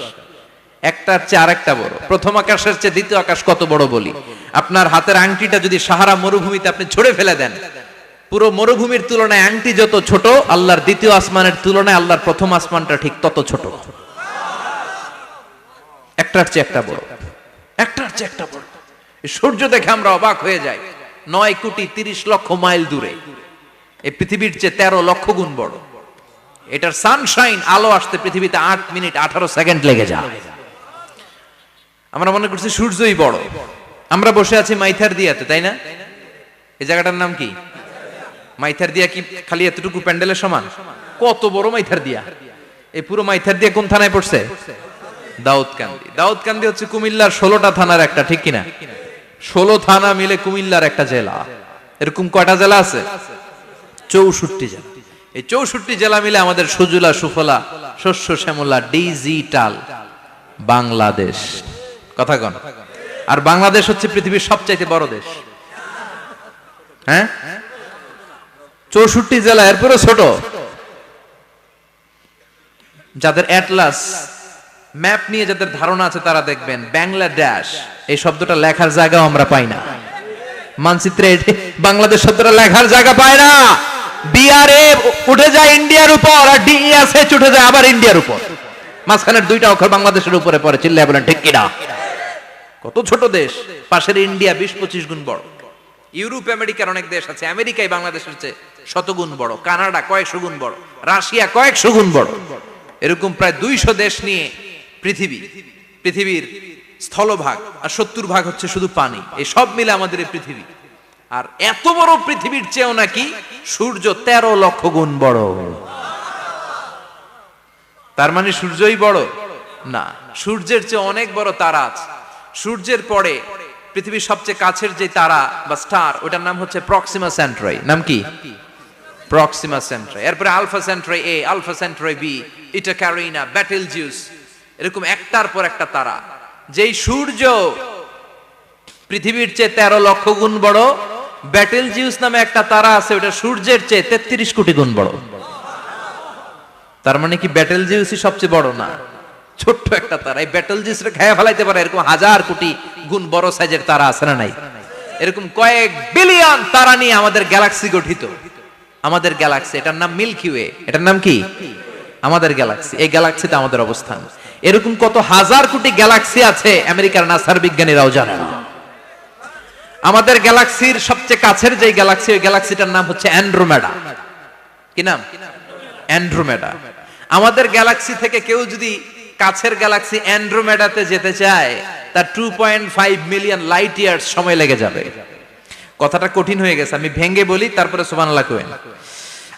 একটার চেয়ে আরেকটা বড়। প্রথম আকাশের চেয়ে দ্বিতীয় আকাশ কত বড় বলি? আপনার হাতের আংটিটা যদি সাহারা মরুভূমিতে আপনি ছুঁড়ে ফেলে দেন, পুরো মরুভূমির তুলনায় আংটি যত ছোট, আল্লাহর দ্বিতীয় আসমানের তুলনায় আল্লাহর প্রথম আসমানটা ঠিক তত ছোট। একটার চেয়ে একটা বড়, একটার চেয়ে একটা বড়। সূর্য দেখে আমরা অবাক হয়ে যাই, 9,30,00,000 মাইল দূরে। এই পৃথিবীর চেয়ে 13 লক্ষ গুণ বড়। এটার সানশাইন, আলো আসতে পৃথিবীতে 8 মিনিট 18 সেকেন্ড লেগে যায়। আমরা মনে করছি সূর্যই বড়। আমরা বসে আছি মাইথার দিয়াতে, তাই না? এই জায়গাটার নাম কি? মাইথার দিয়া। কি খালি এতটুকু প্যান্ডেলের সমান? কত বড় মাইথার দিয়া! এই পুরো মাইথার দিয়া কোন থানায় পড়ছে? দাউদকান্দি। দাউদকান্দি হচ্ছে কুমিল্লার 16টা থানার একটা, ঠিক কিনা? 16 থানা মিলে কুমিল্লার একটা জেলা। এরকম কয়টা জেলা আছে? 64 জেলা। এই 64 জেলা মিলে আমাদের সুজলা সুফলা শস্য শ্যামলা ডিজিটাল বাংলাদেশ। কথা কন। আর বাংলাদেশ হচ্ছে পৃথিবীর সবচাইতে বড় দেশ। হ্যাঁ, 64 জেলা, এরপরে ছোট। যাদের অ্যাটলাস ম্যাপ নিয়ে যাদের ধারণা আছে তারা দেখবেন বাংলাদেশ এই শব্দটা লেখার জায়গাও আমরা পাই না। মানচিত্রে বাংলাদেশ শব্দটা লেখার জায়গা পায় না। বিআরএ উঠে যায় ইন্ডিয়ার উপর, আর ডিএসএচ উঠে যায় আবার ইন্ডিয়ার উপর। মাঝখানের দুইটা অক্ষর বাংলাদেশের উপরে পড়ে। চিল্লায় বলেন ঠিক কিনা? কত ছোট দেশ। পাশের ইন্ডিয়া 20-25 গুণ বড়। ইউরোপ আমেরিকার অনেক দেশ আছে, আমেরিকায় বাংলাদেশের চেয়ে শতগুণ বড়। কানাডা কয়েকশো গুণ বড়। রাশিয়া কয়েকশো গুণ বড়। এরকম প্রায় 200 দেশ নিয়ে পৃথিবীর স্থলভাগ, আর 70% হচ্ছে শুধু পানি। এই সব মিলে আমাদের এই পৃথিবী। আর এত বড় পৃথিবীর চেয়েও নাকি সূর্য 13 লক্ষ গুণ বড়। তার মানে সূর্যই বড় না, সূর্যের চেয়ে অনেক বড় তারা আছে। সূর্যের পরে পৃথিবীর সবচেয়ে কাছের যে তারা বা স্টার, ওটার নাম হচ্ছে প্রক্সিমা সেন্ট্রাই। নাম কি? প্রক্সিমা সেন্ট্রাই। এরপরে আলফা সেন্ট্রাই এ, আলফা সেন্ট্রাই বি, ইটা ক্যারিনা, বেটেলজিউস, এরকম একটার পর একটা তারা। যেই সূর্য পৃথিবীর চেয়ে 13 লক্ষ গুণ বড়, বেটেলজিউস নামে একটা তারা আছে, ওটা সূর্যের চেয়ে 33 কোটি গুণ বড়। তার মানে কি বেটেলজিউসই সবচেয়ে বড় না? ছোট্ট একটা তারা। এই বেটেলজিউসরে খেয়ে ফেলাইতে পারে এরকম 1000 কোটি গুণ বড় সাইজের তারা আছে না নাই? এরকম কয়েক বিলিয়ন তারা নিয়ে আমাদের গ্যালাক্সি গঠিত। আমাদের গ্যালাক্সি, এটার নাম মিল্কি ওয়ে। এটার নাম কি? আমাদের গ্যালাক্সি। এই গ্যালাক্সিতে আমাদের অবস্থান। এরকম কত হাজার কোটি গ্যালাক্সি আছে আমেরিকার নাসার বিজ্ঞানীরাও জানে না। আমাদের গ্যালাক্সির সবচেয়ে কাছের যে গ্যালাক্সি, ওই গ্যালাক্সিটার নাম হচ্ছে অ্যান্ড্রোমেডা। কি নাম? অ্যান্ড্রোমেডা। আমাদের গ্যালাক্সি থেকে কেউ যদি কাছের গ্যালাক্সি অ্যান্ড্রোমেডাতে যেতে চায়, তার 2.5 মিলিয়ন লাইট ইয়ার্স সময় লেগে যাবে। কথাটা কঠিন হয়ে গেছে, আমি ভেঙে বলি, তারপরে সুবহানাল্লাহ কইেন।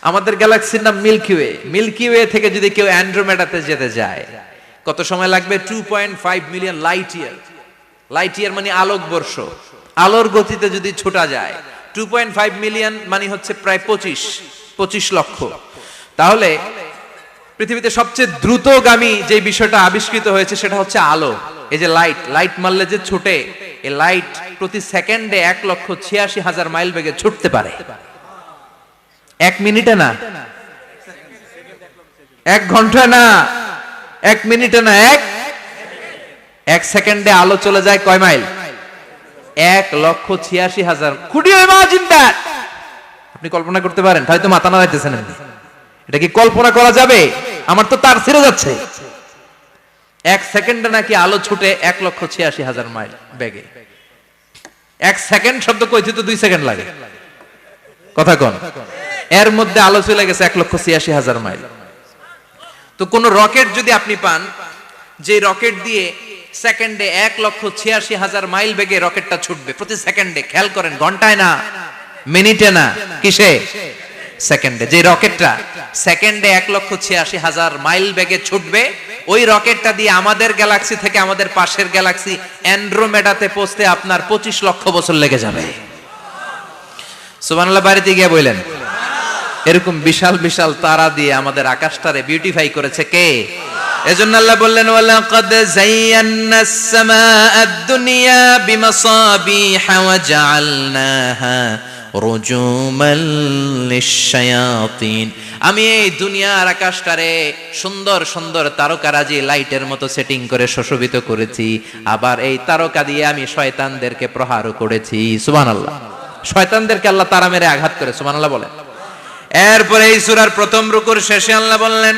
আমাদের গ্যালাক্সির নাম মিল্কি ওয়ে। মিল্কি ওয়ে থেকে যদি কেউ অ্যান্ড্রোমেডাতে যেতে যায়, কত সময় লাগবে? 2.5 million light year. Light year মানে আলোকবর্ষ। আলোর গতিতে যদি ছোটা যায়, 2.5 মিলিয়ন মানে হচ্ছে প্রায় 25 লক্ষ। তাহলে পৃথিবীতে সবচেয়ে দ্রুতগামী যে বিষয়টা আবিষ্কৃত হয়েছে সেটা হচ্ছে আলো। এই যে লাইট মারলে যে ছুটে, এই লাইট প্রতি সেকেন্ডে 1,86,000 মাইল বেগে ছুটতে পারে। 1 মিনিটে না, 1 ঘন্টা না, 1 মিনিটে না, 1 সেকেন্ডে আলো চলে যায় কয় mile? 1,86,000। Could you imagine that? আপনি কল্পনা করতে পারেন? হয়তো মাথা নাড়াইতেছেন। এটা কি কল্পনা করা যাবে? আমার তো তার ছিঁড়ে যাচ্ছে। 1 সেকেন্ডে নাকি আলো ছুটে 1,86,000 মাইল বেগে। 1 সেকেন্ড শব্দ কইতে তো 2 সেকেন্ড লাগে। কথা কোন? এর মধ্যে আলো চলে গেছে 1,86,000 মাইল। তো কোন রকেট যদি আপনি পান, যে রকেট দিয়ে সেকেন্ডে 1,86,000 মাইল বেগে রকেটটা ছুটবে প্রতি সেকেন্ডে, খেয়াল করেন, ঘন্টায় না, মিনিটে না, কিসে? সেকেন্ডে। যে রকেটটা সেকেন্ডে 1,86,000 মাইল বেগে ছুটবে, ওই রকেটটা দিয়ে আমাদের গ্যালাক্সি থেকে আমাদের পাশের গ্যালাক্সি অ্যান্ড্রোমেডাতে পৌঁছতে আপনার 25 লক্ষ বছর লেগে যাবে। সুবহানাল্লাহ বাড়িতে গিয়ে বললেন। এরকম বিশাল বিশাল তারা দিয়ে আমাদের আকাশটারে বিউটিফাই করেছে কে? এজন্য আল্লাহ বললেন, ওয়ালাকাদ যায়্যানাস সামাআদ দুনিয়া বিমাসাবিহা ওয়া জাআলনাহা রুজুমান লিশ-শায়াতিন। আমি এই দুনিয়ার আকাশটারে সুন্দর সুন্দর তারকারাজি লাইটের মতো সেটিং করে সুশোভিত করেছি। আবার এই তারকা দিয়ে আমি শয়তানদেরকে প্রহারও করেছি। সুবহানাল্লাহ। শয়তানদেরকে আল্লাহ তারা মেরে আঘাত করে। সুবহানাল্লাহ বলেন। এরপরে এই সূরার প্রথম রুকুর শেষে আল্লাহ বললেন,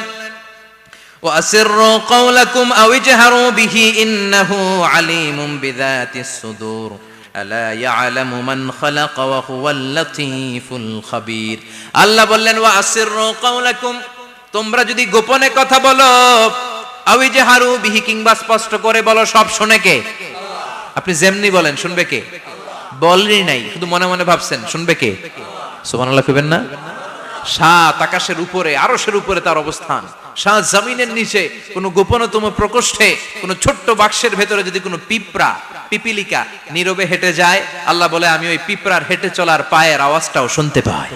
وأسروا قولكم أو اجهروا به إنه عليم بذات الصدور ألا يعلم من خلق وهو اللطيف الخبير আল্লাহ বললেন وأسروا قولكم তোমরা যদি গোপনে কথা বলো আও ইজহারু বিহি কিংবা স্পষ্ট করে বলো সব শুনে কে আল্লাহ আপনি যেমনি বলেন শুনবে কে বলেনই নাই শুধু মনে মনে ভাবছেন শুনবে কে সুবহানাল্লাহ কইবেন না সাত আকাশের উপরে আরশের উপরে তার অবস্থান সাত জমিনের নিচে কোন গোপনতম প্রকোষ্ঠে কোন ছোট্ট বাক্সের ভেতরে যদি কোনো পিপিলিকা নীরবে হেঁটে যায় আল্লাহ বলে আমি ওই পিঁপড়ার হেঁটে চলার পায়ের আওয়াজটাও শুনতে পাই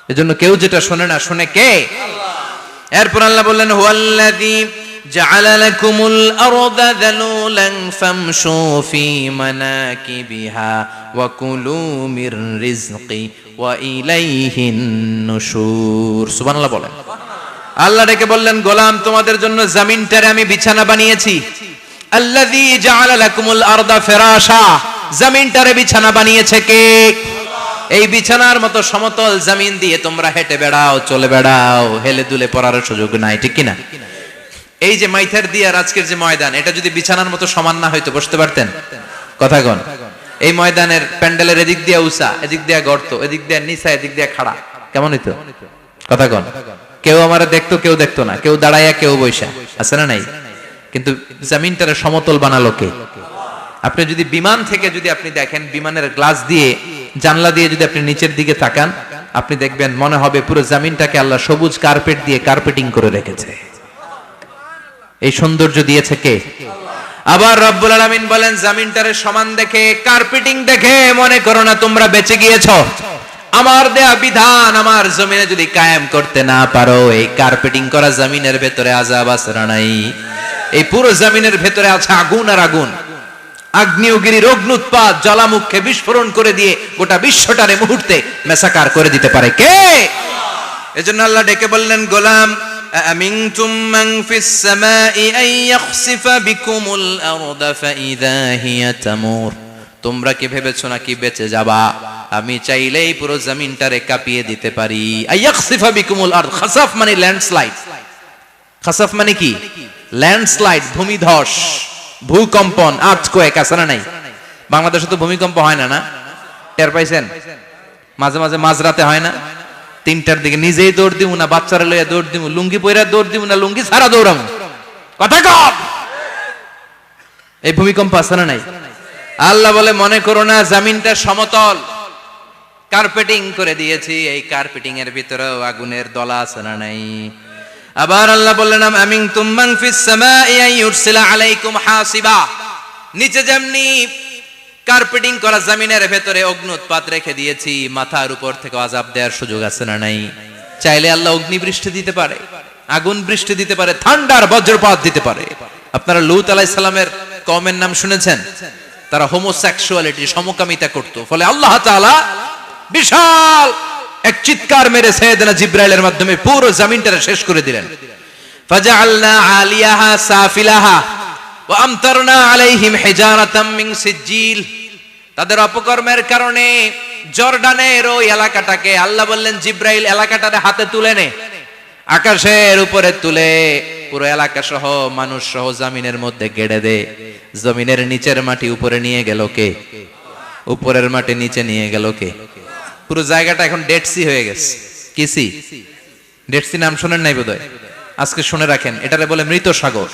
এজন্য কেউ যেটা শোনে না শুনে কে আল্লাহ এরপর আল্লাহ বললেন হুয়াল্লাযী জাআলা লাকুমুল আরদা যালুলান ফামশু ফি মানাকিবিহা ওয়া কুলু মির রিজকি ওয়া ইলাইহিন নুশুর সুবহানাল্লাহ বলেন আল্লাহ ডেকে বললেন গোলাম তোমাদের জন্য জমিনটারে আমি বিছানা বানিয়েছি আল্লাযী জাআলা লাকুমুল আরদা ফিরাশা জমিনটারে বিছানা বানিয়েছে কে এই বিছানার মতো সমতল জমিন দিয়ে তোমরা হেঁটে বেড়াও চলে বেড়াও হেলে দুলে পড়ার সুযোগ নাই ঠিক কি না এই যে মাইথার দিয়ার আজকের যে ময়দান এটা যদি বিছানার মতো সমান না হয়তো বসতে পারতেন কথা কোন এই ময়দানের প্যান্ডেলের এদিক দিয়ে উঁচা এদিক দিয়ে গর্ত এদিক দিয়ে নিচা এদিক দিয়ে খাড়া কেমন হইতো কথা কোন কেউ আমারে দেখতো কেউ দেখতো না কেউ দাঁড়াইয়া কেউ বইসা আছে না নাই কিন্তু জমিনটারে সমতল বানালো কে আপনি যদি বিমান থেকে যদি আপনি দেখেন বিমানের গ্লাস দিয়ে জানলা দিয়ে যদি আপনি নিচের দিকে তাকান আপনি দেখবেন মনে হবে পুরো জমিনটাকে আল্লাহ সবুজ কার্পেট দিয়ে কার্পেটিং করে রেখেছে এই সৌন্দর্য দিয়েছে কে আবার রব্বুল আলামিন বলেন জমিনটারে সমান দেখে কার্পেটিং দেখে মনে করো না তোমরা বেঁচে গিয়েছো আমার দেয়া বিধান আমার জমিনে যদি কায়েম করতে না পারো এই কার্পেটিং করা জমিনের ভেতরে আযাব আছে না নাই এই পুরো জমিনের ভেতরে আছে আগুন আর আগুন আগ্নেয়গিরির অগ্নুৎপাত জ্বালামুখে বিস্ফোরণ করে দিয়ে গোটা বিশ্বটারে মুহূর্তে মেসাকার করে দিতে পারে কে এজন্য আল্লাহ ডেকে বললেন গোলাম আমিনতুম মান ফিস সামাই আন ইয়াখসিফা বিকুমুল আরদা ফাইযা হিয়া তামুর তোমরা কি ভেবেছো নাকি বেঁচে যাবা আমি চাইলেই পুরো জমিনটারে কাঁপিয়ে দিতে পারি আয়াখসিফা বিকুমুল আরদ খাসাফ মানে ল্যান্ডস্লাইড খাসাফ মানে কি ল্যান্ডস্লাইড ভূমিধস ভূকম্পন আর্থকোয়েক আছে না নাই বাংলাদেশে তো ভূমিকম্প হয় না না টের পাইছেন মাঝে মাঝে মাঝরাতে হয় না 3টার দিকে নিজেই দৌড় দিমু না বাচ্চারা লইয়া দৌড় দিমু লুঙ্গি পয়রা দৌড় দিমু না লুঙ্গি ছাড়া দৌড়ামু কথা কম এই ভূমিকম্প আছে না নাই আল্লাহ বলে মনে করো না জমিনটা সমতল কার্পেটিং করে দিয়েছি এই কার্পেটিং এর ভিতরেও আগুনের দলা আছে না নাই আবার আল্লাহ বললেন আমিনতুম মান ফিস সামাই আন ইউরসিলা আলাইকুম হাসিবা নিচে যেমনি কার্পেটিং করা জমিনের ভেতরে অগ্নুৎপাত রেখে দিয়েছি মাথার উপর থেকে আযাব দেওয়ার সুযোগ আছে না নাই চাইলে আল্লাহ অগ্নি বৃষ্টি দিতে পারে আগুন বৃষ্টি দিতে পারে ঠান্ডার বজ্রপাত দিতে পারে আপনারা লূত আলাইহিস সালামের কওমের নাম শুনেছেন তারা হোমোসেক্সুয়ালিটি সমকামিতা করত ফলে আল্লাহ তাআলা বিশাল এক চিৎকার মেরে সাইয়েদনা জিবরাইলের মাধ্যমে পুরো জমিনটারে শেষ করে দিলেন ফাজআলনা আলিয়াহা সাফিলাহা ওয়া আমতারনা আলাইহিম হিজারাতাম মিন সিজিল তাদের অপকর্মের কারণে জর্ডানের ওই এলাকাটাকে আল্লাহ বললেন জিবরাইল এলাকাটারে হাতে তুলে নে আকাশের উপরে তুলে পুরো এলাকা সহ মানুষ সহ জমিনের মধ্যে গেড়ে দে জমিনের নিচের মাটি উপরে নিয়ে গেল কে উপরের মাটি নিচে নিয়ে গেল কে পুরো জায়গাটা এখন ডেড সি হয়ে গেছে কি সি ডেড সি নাম শুনেন নাই বোধহয় আজকে শুনে রাখেন এটারে বলে মৃত সাগর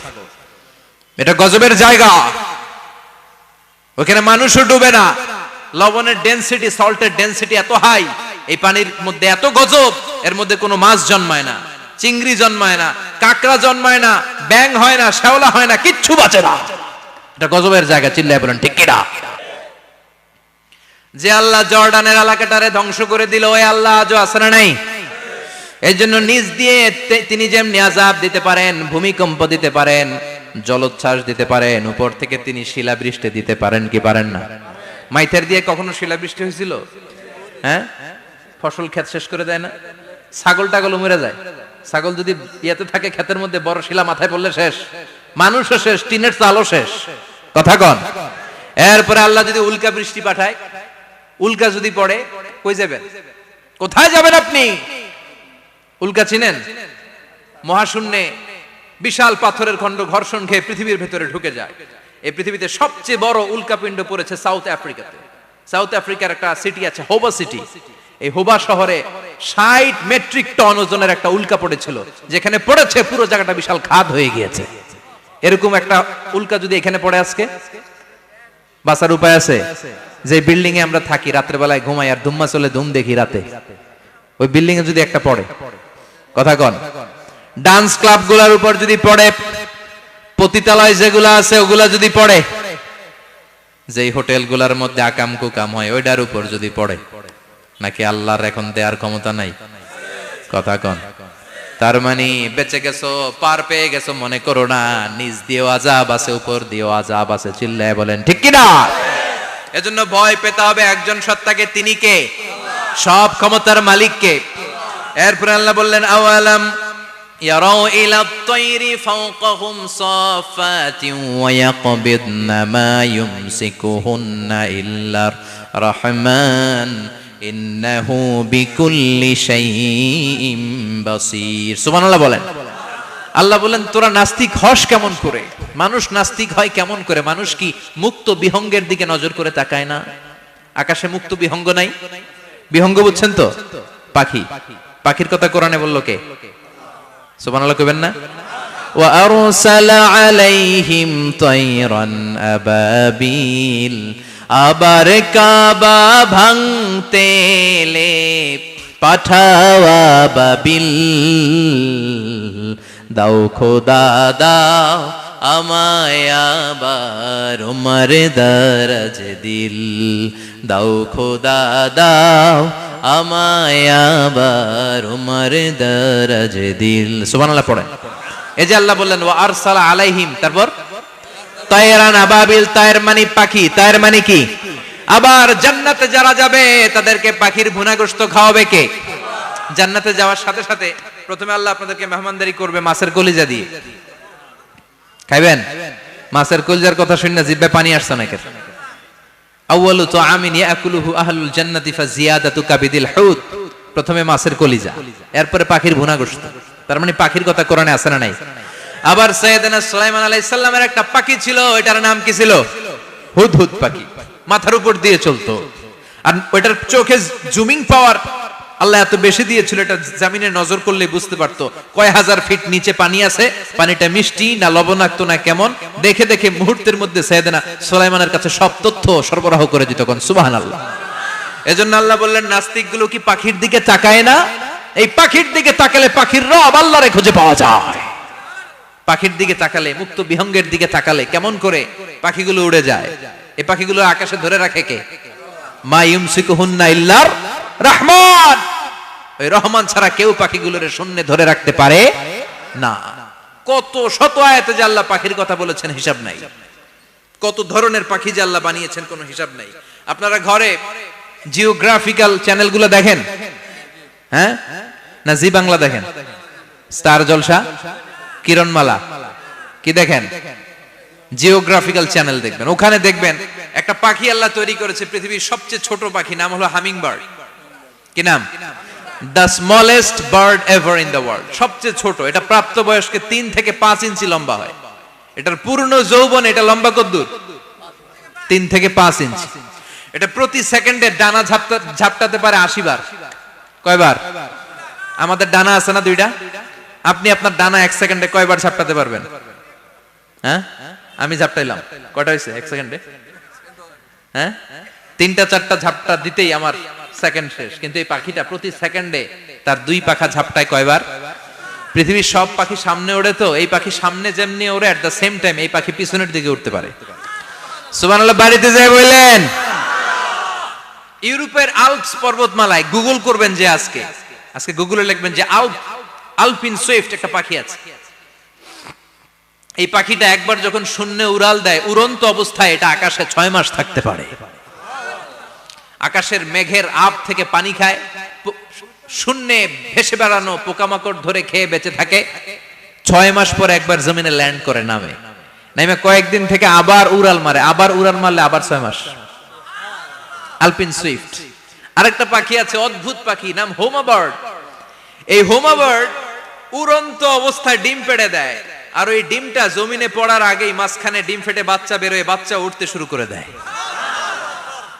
এটা গজবের জায়গা ওখানে মানুষও ডুবে না লবণের ডেনসিটি সল্টের ডেনসিটি এত হাই এই পানির মধ্যে এত গজব এর মধ্যে কোনো মাছ জন্মায় না চিংড়ি জন্মায় না কাকড়া জন্মায় না ব্যাং হয় না শ্যাওলা হয় না কিচ্ছু বাঁচে না এটা গজবের জায়গা চিল্লায় বলেন ঠিক কিনা যে আল্লাহ জর্ডানের এলাকাটারে ধ্বংস করে দিল ওই আল্লাহ আজও আছে না নাই এই জন্য নিজ দিয়ে তিনি যেমনি আযাব দিতে পারেন ভূমিকম্প দিতে পারেন জলোচ্ছ্বাস দিতে পারেন উপর থেকে তিনি শিলাবৃষ্টি দিতে পারেন কি পারেন না মাইথার দিয়ে কখনো শিলাবৃষ্টি হয়েছিল হ্যাঁ ফসল ক্ষেত শেষ করে দেয় না ছাগল টাগল মরে যায় ছাগল যদি ইয়াতে থাকে ক্ষেতের মধ্যে বড় শিলা মাথায় পড়লে শেষ মানুষও শেষ টিনের চালও শেষ কথা কন এরপরে আল্লাহ যদি উল্কা বৃষ্টি পাঠায় উল্কা যদি পড়ে কই যাবেন কোথায় যাবেন আপনি উল্কা চিনেন মহাশূন্যে বিশাল পাথরের খণ্ড ঘর্ষণ খেয়ে পৃথিবীর ভেতরে ঢুকে যায়। এই পৃথিবীতে সবচেয়ে বড় উল্কাপিণ্ড পড়েছে সাউথ আফ্রিকাতে। সাউথ আফ্রিকার একটা সিটি আছে হোবা সিটি। এই হোবা শহরে 60 মেট্রিক টন ওজনের একটা উল্কা পড়েছিল, যেখানে পড়েছে পুরো জায়গাটা বিশাল খাদ হয়ে গিয়েছে। এরকম একটা উল্কা যদি এখানে পড়ে আজকে, বাঁচার উপায় আছে? যে বিল্ডিং এ আমরা থাকি, রাত্রে বেলায় ঘুমাই আর ধুম্মা চলে ধুম দেখি রাতে, ওই বিল্ডিং এ যদি একটা পড়ে, কথা কন, ডান্স ক্লাব গুলার উপর যদি পড়ে, পতিতালয় যেগুলা আছে ওগুলা যদি পড়ে, যেই হোটেল গুলার মধ্যে আকাম কুকাম হয় ওইটার উপর যদি পড়ে, নাকি আল্লাহর এখন দেয়ার ক্ষমতা নাই? কথা কন। তার মানে বেঁচে গেছো, পার পেয়ে গেছো মনে করো না, নিজ দিয়েও আযাব আছে, উপর দিয়েও আযাব আছে। চিল্লায় বলেন ঠিক কিনা? এজন্য ভয় পেতে হবে একজন সত্তাকে, তিনি কে? সব ক্ষমতার মালিক কে? এরপর আল্লাহ বললেন আওয়ালাম ইয়ারাউ ইলা আত-তায়রি ফাওকাহুম সাফাতিন ওয়া ইয়াকবিদনা মা ইউমসিকুহুন্না ইল্লার রাহমান ইন্নাহু বিকুল্লি শাইইন বাসীর। সুবহানাল্লাহ বলেন। আল্লাহ বলেন তোরা নাস্তিক হস কেমন করে? মানুষ নাস্তিক হয় কেমন করে? মানুষ কি মুক্ত বিহঙ্গের দিকে নজর করে তাকায় না? আকাশে মুক্ত বিহঙ্গ নাই? বিহঙ্গ বুঝছেন তো? পাখি। পাখির কথা কোরআনে বললো কে? সুবহানাল্লাহ কইবেন না? ওয়া আরসালা আলাইহিম তায়রান আবাবিল, আবার কাবা ভাঙতে এলে পাঠাওয়া বাবিল, দাও খোদা দাও আমায় আবার উমর দরজ দিল, দাও খোদা দাও আমায় আবার উমর দরজ দিল। সুবহানাল্লাহ পড়ে। এই যে আল্লাহ বললেন ওয়া আরসালা আলাইহিম, তারপর তায়রান আবাবিল, তায়ের মানে পাখি, তায়ের মানে কি? আবার জান্নাতে যারা যাবে তাদেরকে পাখির ভুনা গোশত খাওয়াবে কে? জান্নাতে যাওয়ার সাথে সাথে প্রথমে আল্লাহ আপনাদেরকে মেহমানদারি করবে মাছের কলিজা দিয়ে। খাইবেন? মাছের কলিজার কথা শুনে জিহ্বায় পানি আসছে নাকি? আউয়ালু তুআমিন ইয়াকুলুহু আহলুল জান্নাতি ফাজিয়াদাতু কাবিদিল হুত। প্রথমে মাছের কলিজা, এরপরে পাখির ভুনা গোশত। তার মানে পাখির কথা কোরআনে আছে না নাই? আবার সাইয়েদনা সুলাইমান আলাইহিস সালামের একটা পাখি ছিল, ওইটার নাম কি ছিল? হুদহুদ পাখি। মাথার উপর দিয়ে চলতো, আর ওইটার চোখে জুমিং পাওয়ার আল্লাহ এত বেশি দিয়েছিল, এটা জমিনে নজর করলে বুঝতে পারতো কয় হাজার ফিট নিচে পানি আছে, পানিটা মিষ্টি না লবণাক্ত না কেমন, দেখে দেখে মুহূর্তের মধ্যে সাইয়েদনা সুলাইমানের কাছে সব তথ্য সরবরাহ করে দিত। কোন সুবহানাল্লাহ। এজন্য আল্লাহ বললেন নাস্তিক গুলো কি পাখির দিকে তাকায় না? এই পাখির দিকে তাকালে পাখির রব আল্লাহরে খুঁজে পাওয়া যায়। পাখির দিকে তাকালে, মুক্ত বিহঙ্গের দিকে তাকালে কেমন করে পাখিগুলো উড়ে যায়। এই পাখিগুলো আকাশে ধরে রাখে কে? মা ইউমসিকুহুন্না ইল্লার রহমান। ওই রহমান ছাড়া কেউ পাখিগুলোর শূন্যে ধরে রাখতে পারে না। কত শত আয়াতে যে আল্লাহ পাখির কথা বলেছেন হিসাব নাই, কত ধরনের পাখি যে আল্লাহ বানিয়েছেন কোনো হিসাব নাই। আপনারা ঘরে জিওগ্রাফিক্যাল চ্যানেলগুলো দেখেন? হ্যাঁ না জি বাংলা দেখেন? স্টার জলসা, কিরণমালা, কি দেখেন? জিওগ্রাফিক্যাল চ্যানেল দেখবেন। ওখানে দেখবেন একটা পাখি আল্লাহ তৈরি করেছে, পৃথিবীর সবচেয়ে ছোট পাখি, নাম হলো হামিং বার্ড। কি নাম? The smallest bird ever in the world. সবচেয়ে ছোট, এটা প্রাপ্তবয়স্কে 3 থেকে 5 ইঞ্চি লম্বা হয়। এটার পূর্ণ যৌবন এটা লম্বা কতদূর? 3 থেকে 5 ইঞ্চি। এটা প্রতি সেকেন্ডে ডানা ঝাপটাতে পারে 80 বার। কয়বার? আমাদের ডানা আছে না 2টা, আপনি আপনার ডানা 1 সেকেন্ডে কয়বার ঝাপটাতে পারবেন? হ্যাঁ আমি ঝাপটাইলাম, কয়টা হয়েছে 1 সেকেন্ডে? হ্যাঁ 3টা 4টা ঝাপটা দিতেই আমার সেকেন্ড শেষ। কিন্তু এই পাখিটা প্রতি সেকেন্ডে তার 2 পাখা ঝাপটায় কয়বার? পৃথিবীর সব পাখি সামনে ওড়ে, তো এই পাখি সামনে যেমনি ওড়ে, এট দ্য সেম টাইম এই পাখি পিছনের দিকে উঠতে পারে। সুবহানাল্লাহ। বাড়িতে যায় বললেন। ইউরোপের আল্পস পর্বতমালায় গুগল করবেন যে আজকে গুগলে লিখবেন যে আলপিন সুইফট একটা পাখি আছে। এই পাখিটা একবার যখন শূন্যে উড়াল দেয়, উড়ন্ত অবস্থায় এটা আকাশে 6 মাস থাকতে পারে। আকাশের মেঘের আপ থেকে পানি খায়, শূন্যে ভেসে বেড়ানো পোকামাকড় ধরে খেয়ে বেঁচে থাকে। 6 মাস পর একবার জমিনে ল্যান্ড করে, নামে কয়েকদিন থেকে আবার উড়াল মারে, আবার উড়াল মারলে আবার 6 মাস। আলপিন সুইফট। আরেকটা পাখি আছে, অদ্ভুত পাখি, নাম হোমা বার্ড। এই হোমা বার্ড উড়ন্ত অবস্থায় ডিম পেড়ে দেয়, আর ওই ডিমটা জমিনে পড়ার আগেই মাঝখানে ডিম ফেটে বাচ্চা বেরোয়, বাচ্চা উঠতে শুরু করে দেয়।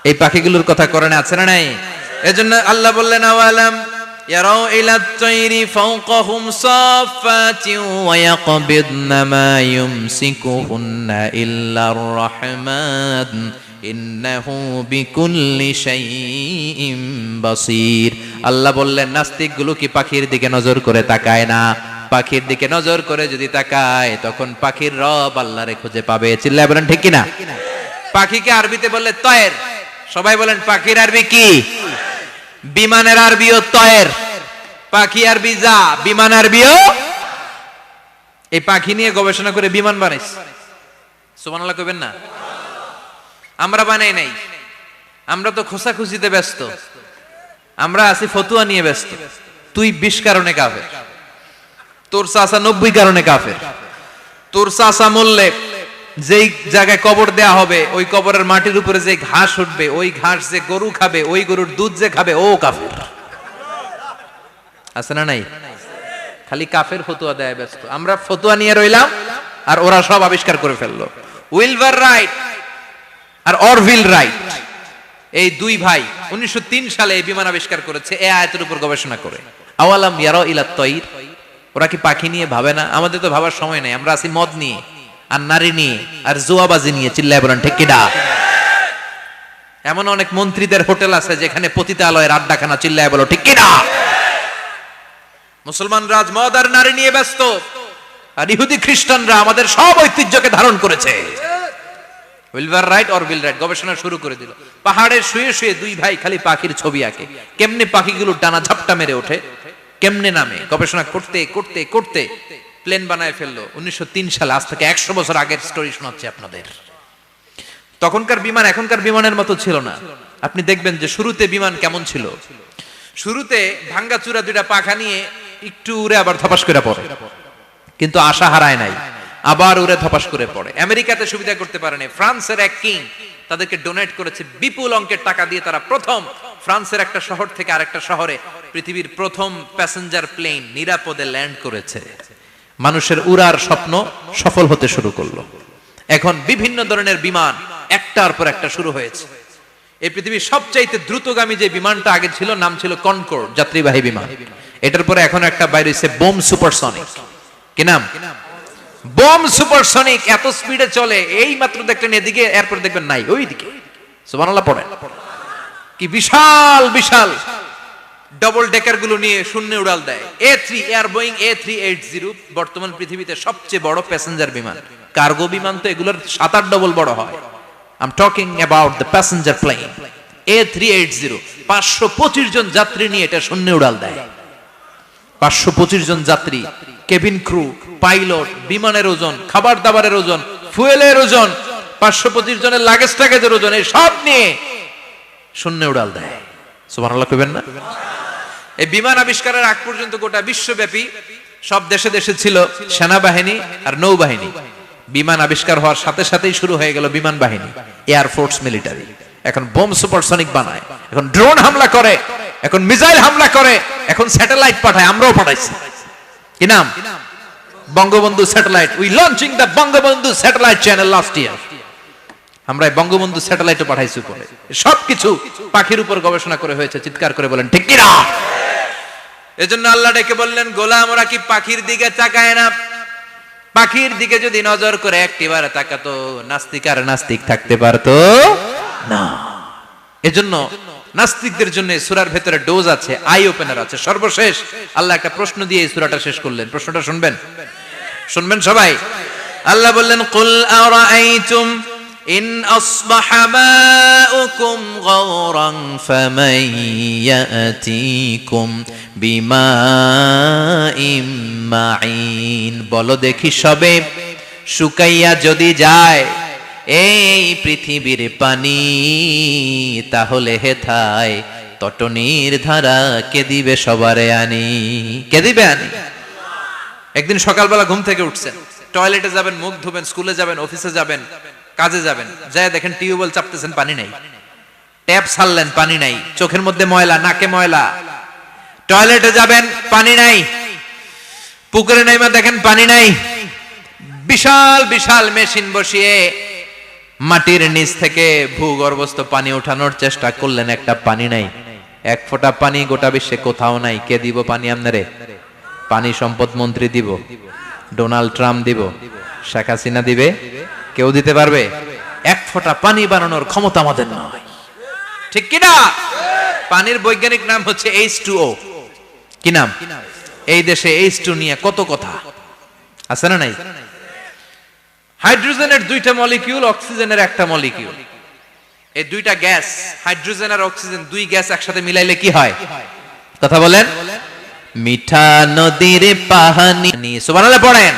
এই পাখিগুলোর কথা কোরআনে আছে না নাই? এজন্য আল্লাহ বললেন আওয়ালাম ইয়ারাউ ইলাত তাইরি ফাওকাহুম সাফাতিন ওয়া ইয়াকবিদনা মা ইউমসিকুহুন্না ইল্লার রাহমান ইন্নাহু বিকুল্লি শাইইন বাসীর। আল্লাহ বললেন নাস্তিকগুলো কি পাখির দিকে নজর করে তাকায় না? পাখির দিকে নজর করে যদি তাকায় তখন পাখির রব আল্লাহরে খুঁজে পাবে। চিল্লায় বলেন ঠিক কিনা? পাখিকে আরবিতে বললে তয়ের। সবাই বলেন পাখির আরবি কি? বিমানের আরবিও তয়ের। পাখি আরবি যা, বিমান আরবিও। এই পাখি নিয়ে গবেষণা করে বিমান বানাইছে। সুবহানাল্লাহ কইবেন না? আমরা বানাই নাই, আমরা তো খোঁচাখুচিতে ব্যস্ত, আমরা আছি ফতুয়া নিয়ে ব্যস্ত। তুই 20 কারণে কাফের, তোর চাচা 90 কারণে কাফের। তোর চাচা মরলে যেই জায়গায় কবর দেয়া হবে ওই কবরের মাটির উপরে যে ঘাস উঠবে, ওই ঘাস যে গরু খাবে, ওই গরুর দুধ যে খাবে, ও কাফের। আছে না নাই? খালি কাফের ফতুয়া দেয় ব্যস্ত। আমরা ফতুয়া নিয়ে রইলাম আর ওরা সব আবিষ্কার করে ফেললো। উইলবার রাইট আর অরভিল রাইট, এই দুই ভাই 1903 সালে এই বিমান আবিষ্কার করেছে এই আয়াতের উপর গবেষণা করে। আওয়ালাম ইয়ারাউ ইলাত তাইর, ওরা কি পাখি নিয়ে ভাবে না? আমাদের তো ভাবার সময় নেই, আমরা আছি মদ নিয়ে আর নারী নিয়ে আর জুয়াবাজি নিয়ে। চিল্লায় বলেন ঠিক কিনা? এমন অনেক মন্ত্রীদের হোটেল আছে যেখানে পতিতালয়ের আড্ডাখানা। চিল্লায় বলো ঠিক কিনা? মুসলমান রাজ মদ আর নারী নিয়ে ব্যস্ত, আর ইহুদি খ্রিস্টানরা আমাদের সব ঐতিহ্যকে ধারণ করেছে। Wilbur right or will write গবেষণা শুরু করে দিল। পাহাড়ে শুয়ে শুয়ে দুই ভাই খালি পাখির ছবি আঁকে, কেমনে পাখিগুলো ডানা ঝাপটা মেরে ওঠে, কেমনে নামে। গবেষণা করতে করতে করতে প্লেন বানায় ফেললো 1903 সালে। আজ থেকে 100 বছর আগের স্টোরি শোনাচ্ছি আপনাদের। তখনকার বিমান এখনকার বিমানের মতো ছিল না। আপনি দেখবেন যে শুরুতে বিমান কেমন ছিল। শুরুতে ভাঙ্গাচুরা দুইটা পাখা নিয়ে একটু উড়ে আবার ধপাস করে পড়ে, কিন্তু আশা হারায় নাই, আবার উড়ে ধপাস করে পড়ে। আমেরিকাতে সুবিধা করতে পারেনি। ফ্রান্সের এক কিং তাদেরকে ডোনেট করেছে বিপুল অঙ্কের টাকা দিয়ে। তারা প্রথম ফ্রান্সের একটা শহর থেকে আরেকটা শহরে পৃথিবীর প্রথম প্যাসেঞ্জার প্লেন নিরাপদে ল্যান্ড করেছে। মানুষের উড়ার স্বপ্ন সফল হতে শুরু করলো। এখন বিভিন্ন ধরনের বিমান একটার পর একটা শুরু হয়েছে। এই পৃথিবীর সবচাইতে দ্রুতগামী যে বিমানটা আগে ছিল নাম ছিল কনকর্ড, যাত্রীবাহী বিমান। এটার পরে এখন একটা বাইরে হইছে বোম সুপারসনিক। কি নাম? Bomb supersonic. এত স্পিডে চলে, এই মাত্র দেখলেন এদিকে, এরপর দেখবেন নাই ওইদিকে। সুবহানাল্লাহ পড়ে। কি বিশাল বিশাল ডবল ডেকার গুলো নিয়ে শূন্যে উড়াল দেয়। A3 এয়ার বোয়িং A380 বর্তমান পৃথিবীতে সবচেয়ে বড় প্যাসেঞ্জার বিমান। কার্গো বিমান তো এগুলোর 7-8 ডবল বড় হয়। I'm talking about the passenger plane A380। 525 জন যাত্রী নিয়ে এটা শূন্যে উড়াল দেয়। 525 জন যাত্রী, কেবিন ক্রু, পাইলট, বিমানের ওজন, খাবার দাবারের ওজন, ফুয়েলের ওজন, 525 জনের লাগেজ টাগেজের ওজন, এই সব নিয়ে শূন্যে উড়াল দেয়। সুবহানাল্লাহ কইবেন না? এই বিমান আবিষ্কারের আগ পর্যন্ত গোটা বিশ্বব্যাপী সব দেশে দেশে ছিল সেনাবাহিনী আর নৌবাহিনী। বিমান আবিষ্কার হওয়ার সাথে সাথেই শুরু হয়ে গেল বিমান বাহিনী, এয়ার ফোর্স, মিলিটারি। এখন বোম সুপারসনিক বানায়, এখন ড্রোন হামলা করে, এখন মিসাইল হামলা করে, এখন স্যাটেলাইট পাঠায়। আমরাও পাঠাইছি। কি নাম? Bangabandhu satellite. We launching the Bangabandhu satellite channel last year. আমরা বঙ্গবন্ধু স্যাটেলাইটও পাঠাইছি উপরে। সবকিছু পাখির উপর গবেষণা করে হয়েছে। চিৎকার করে বলেন ঠিক কিনা? এজন্য আল্লাহ ডেকে বললেন, গোলাম ওরা কি পাখির দিকে তাকায় না? পাখির দিকে যদি নজর করে একটিবার তাকাতো, নাস্তিক আর নাস্তিক থাকতে পারতো না। এজন্য নাস্তিকদের জন্য সূরার ভেতরে ডোজ আছে, আই ওপেনার আছে। সর্বশেষ আল্লাহ একটা প্রশ্ন দিয়ে এই সূরাটা শেষ করলেন। প্রশ্নটা শুনবেন? শুনবেন সবাই? আল্লাহ বললেন, কুল আরাআইতুম ইন আসবাহা মাউকুম গাওরান ফামান ইয়াতিকুম বিমাইম মাইন। বলো দেখি সবে, শুকাইয়া যদি যায় এই পৃথিবীর পানি, তাহলে হেথায় তটনির ধারা কে দিবে সবারে আনি? কে দিবে আনি? একদিন সকালবেলা ঘুম থেকে উঠছেন, টয়লেটে যাবেন, মুখ ধুবেন, স্কুলে যাবেন, অফিসে যাবেন, কাজে যাবেন, যায় দেখেন টিউবওয়েল চাপতেছেন, পানি নাই। ট্যাপ ছাড়লেন, পানি নাই। চোখের মধ্যে ময়লা, নাকে ময়লা। টয়লেটে যাবেন, পানি নাই। পুকুরে নাইমা দেখেন পানি নাই, বিশাল বিশাল মেশিন বসিয়ে মাটির নিচ থেকে ভূগর্ভস্থ পানি ওঠানোর চেষ্টা করলেন, একটা পানি নাই, এক ফোঁটা পানি গোটা বিশ্বে কোথাও নাই। কে দিব পানি আপনারে? পানি সম্পদ মন্ত্রী দিব, ডোনাল্ড ট্রাম্প দিব, শেখ হাসিনা দিবে? কেউ দিতে পারবে? এক ফোঁটা পানি বানানোর ক্ষমতা আমাদের নয়, ঠিক কিনা? পানির বৈজ্ঞানিক নাম হচ্ছে H2O। কি নাম? এই দেশে H2 নিয়ে কত কথা আছে না নাই? হাইড্রোজেনের দুইটা মলিকিউল, অক্সিজেনের একটা মলিকিউল। এই দুইটা গ্যাস, হাইড্রোজেন আর অক্সিজেন, দুই গ্যাস একসাথে মিলাইলে কি হয়? কথা বলেন। মিঠা নদীর পানি, সুবহানাল্লাহ পড়েন।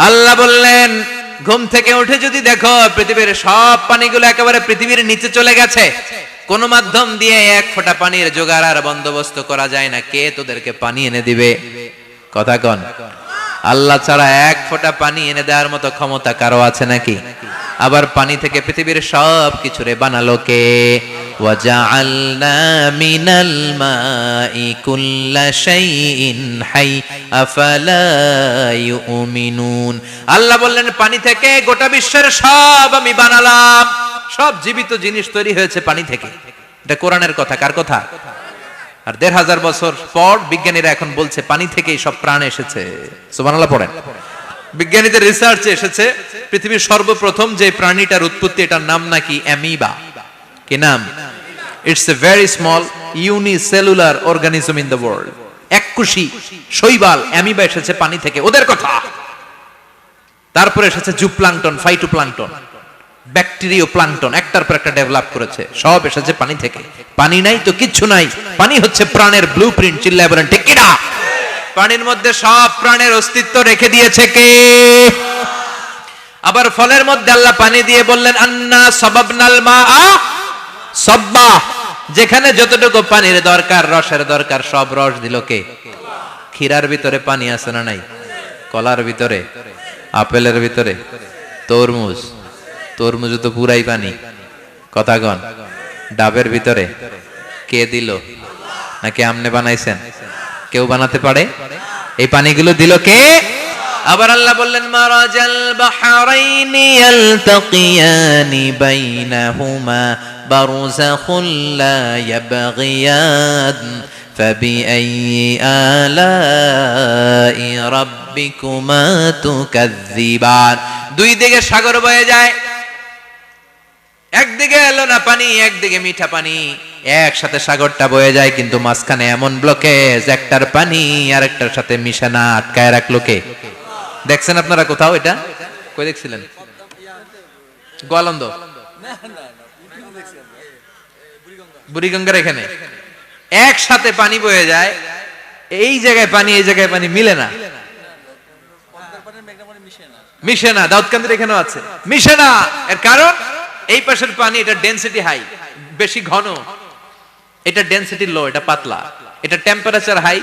আল্লাহ বললেন ঘুম থেকে উঠে যদি দেখো পৃথিবীর সব পানিগুলো একেবারে পৃথিবীর নিচে চলে গেছে, কোন মাধ্যম দিয়ে এক ফোঁটা পানির জোগাড় আর বন্দোবস্ত করা যায় না, কে তোদেরকে পানি এনে দিবে? কথা কন। আল্লাহ ছাড়া এক ফোঁটা পানি এনে দেওয়ার মতো ক্ষমতা কারো আছে নাকি? আবার পানি থেকে পৃথিবীর সব কিছুরে বানালো কে? ওয়াজআলনা মিনাল মাই কুল্লা শাইইন হাই আফালা ইউমিনুন। আল্লাহ বললেন পানি থেকে গোটা বিশ্বের সব আমি বানালাম, সব জীবিত জিনিস তৈরি হয়েছে পানি থেকে। এটা কোরআনের কথা, কার কথা? আর ১৫০০ বছর পর বিজ্ঞানীরা এখন বলছে পানি থেকেই সব প্রাণ এসেছে। সুবহানাল্লাহ পড়েন। বিজ্ঞানীদের রিসার্চে এসেছে পৃথিবীর সর্বপ্রথম যে প্রাণীটার উৎপত্তি, এটার নাম নাকি অ্যামিবা। কি নাম? It's a very small unicellular organism in the world. এককোষী শৈবাল অ্যামিবা এসেছে পানি থেকে, ওদের কথা। তারপরে এসেছে জুপ্লাঙ্কটন, ফাইটোপ্লাঙ্কটন, ব্যাকটেরিয়া প্লাঙ্কটন, একটার পর একটা ডেভেলপ করেছে, সব এসেছে পানি থেকে। পানি নাই তো কিচ্ছু নাই। পানি হচ্ছে প্রাণের ব্লুপ্রিন্ট। চিল্লায় বলেন ঠিক কিনা? পানির মধ্যে সব প্রাণের অস্তিত্ব রেখে দিয়েছে কে? আবার ফলের মধ্যে আল্লাহ পানি দিয়ে বললেন আন্না সাবাবনাল মাআ সাব্বা। যেখানে যতটুকু পানির দরকার, রসের দরকার, সব রস দিল কে? ক্ষীরার ভিতরে পানি আছে না নাই? কলার ভিতরে, আপেলের ভিতরে, তরমুজ, তরমুজ তো পুরাই পানি। কথা কন। ডাবের ভিতরে কে দিল? নাকি আমনে বানাইছেন? কেউ বানাতে পারে? এই পানিগুলো দিল কে? আবার আল্লাহ বললেন মারাজাল বাহরাইনি ইয়ালতাকিয়ানি বাইনাহুমা বারযাখুল লা ইয়াবগিয়ান ফাবিআইয়ি আলাই রাব্বিকুমা তুকাযযিবান। দুই দিকে সাগর বয়ে যায়, একদিকে লোনা পানি, একদিকে মিঠা পানি, একসাথে সাগরটা বয়ে যায়, কিন্তু মাঝখানে এমন ব্লকেজ, একটার পানি আর একটার সাথে মিশে না, আটকায় রাখলো কে? দেখছেন আপনারা কোথাও এটা? কই দেখছিলেন? গোয়ালন্দ, বুড়িগঙ্গার এখানে একসাথে পানি বয়ে যায়, এই জায়গায় পানি এই জায়গায় পানি মিলে না, মিশে না। দাউদকান্দির এখানেও আছে, মিশে না। এর কারণ এই পাশের পানি, এটা ডেনসিটি হাই, বেশি ঘন, এটা ডেনসিটি লো, এটা পাতলা, এটা টেম্পারেচার হাই,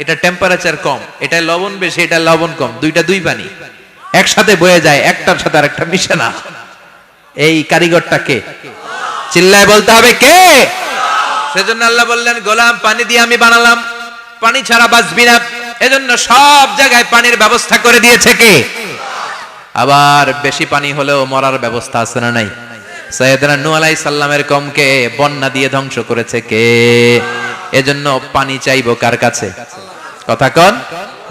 এটা টেম্পারেচার কম, এটা লবণ বেশি, এটা লবণ কম, দুইটা দুই পানি একসাথে বয়ে যায়, একটার সাথে আরেকটা মিশে না। এই কারিগরটা কে? চিল্লায় বলতে হবে কে? সেজন্য আল্লাহ বললেন গোলাম পানি দিয়ে আমি বানালাম, পানি ছাড়া বাঁচবি না, এজন্য সব জায়গায় পানির ব্যবস্থা করে দিয়েছে কে? আবার বেশি পানি হলেও মরার ব্যবস্থা আছে না নাই? সাইয়েদনা নূহ আলাইহিস সালামের কওমকে বন্যা দিয়ে ধ্বংস করেছে কে? এজন্য পানি চাইবো কার কাছে? কথা কন।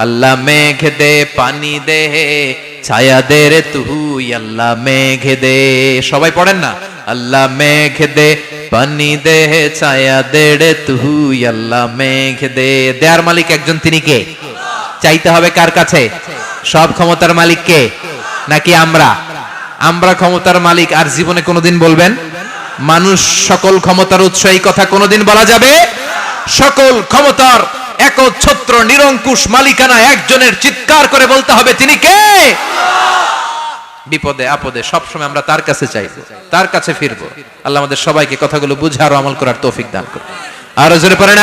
আল্লাহ মেঘ দে পানি দে ছায়া দে রে তুই, আল্লাহ মেঘ দে। সবাই পড়েন না? আল্লাহ মেঘ দে পানি দে ছায়া দে রে তুই, আল্লাহ মেঘ দে। দেয়ার মালিক একজন, তিনি কে? চাইতে হবে কার কাছে? সব ক্ষমতার মালিক কে? নাকি আমরা? আমরা ক্ষমতার মালিক। আর জীবনে কোনোদিন বলবেন মানুষ সকল ক্ষমতার উৎস, এই কথা কোনোদিন বলা যাবে? সকল ক্ষমতার একচ্ছত্র নিরঙ্কুশ মালিকানা একজনের, চিৎকার করে বলতে হবে তিনি কে? বিপদে আপদে সবসময় আমরা তার কাছে চাইবো, তার কাছে ফিরবো। আল্লাহ আমাদের সবাইকে কথাগুলো বুঝে আরো আমল করার তৌফিক দান করুন। আরো জোরে পড়েন।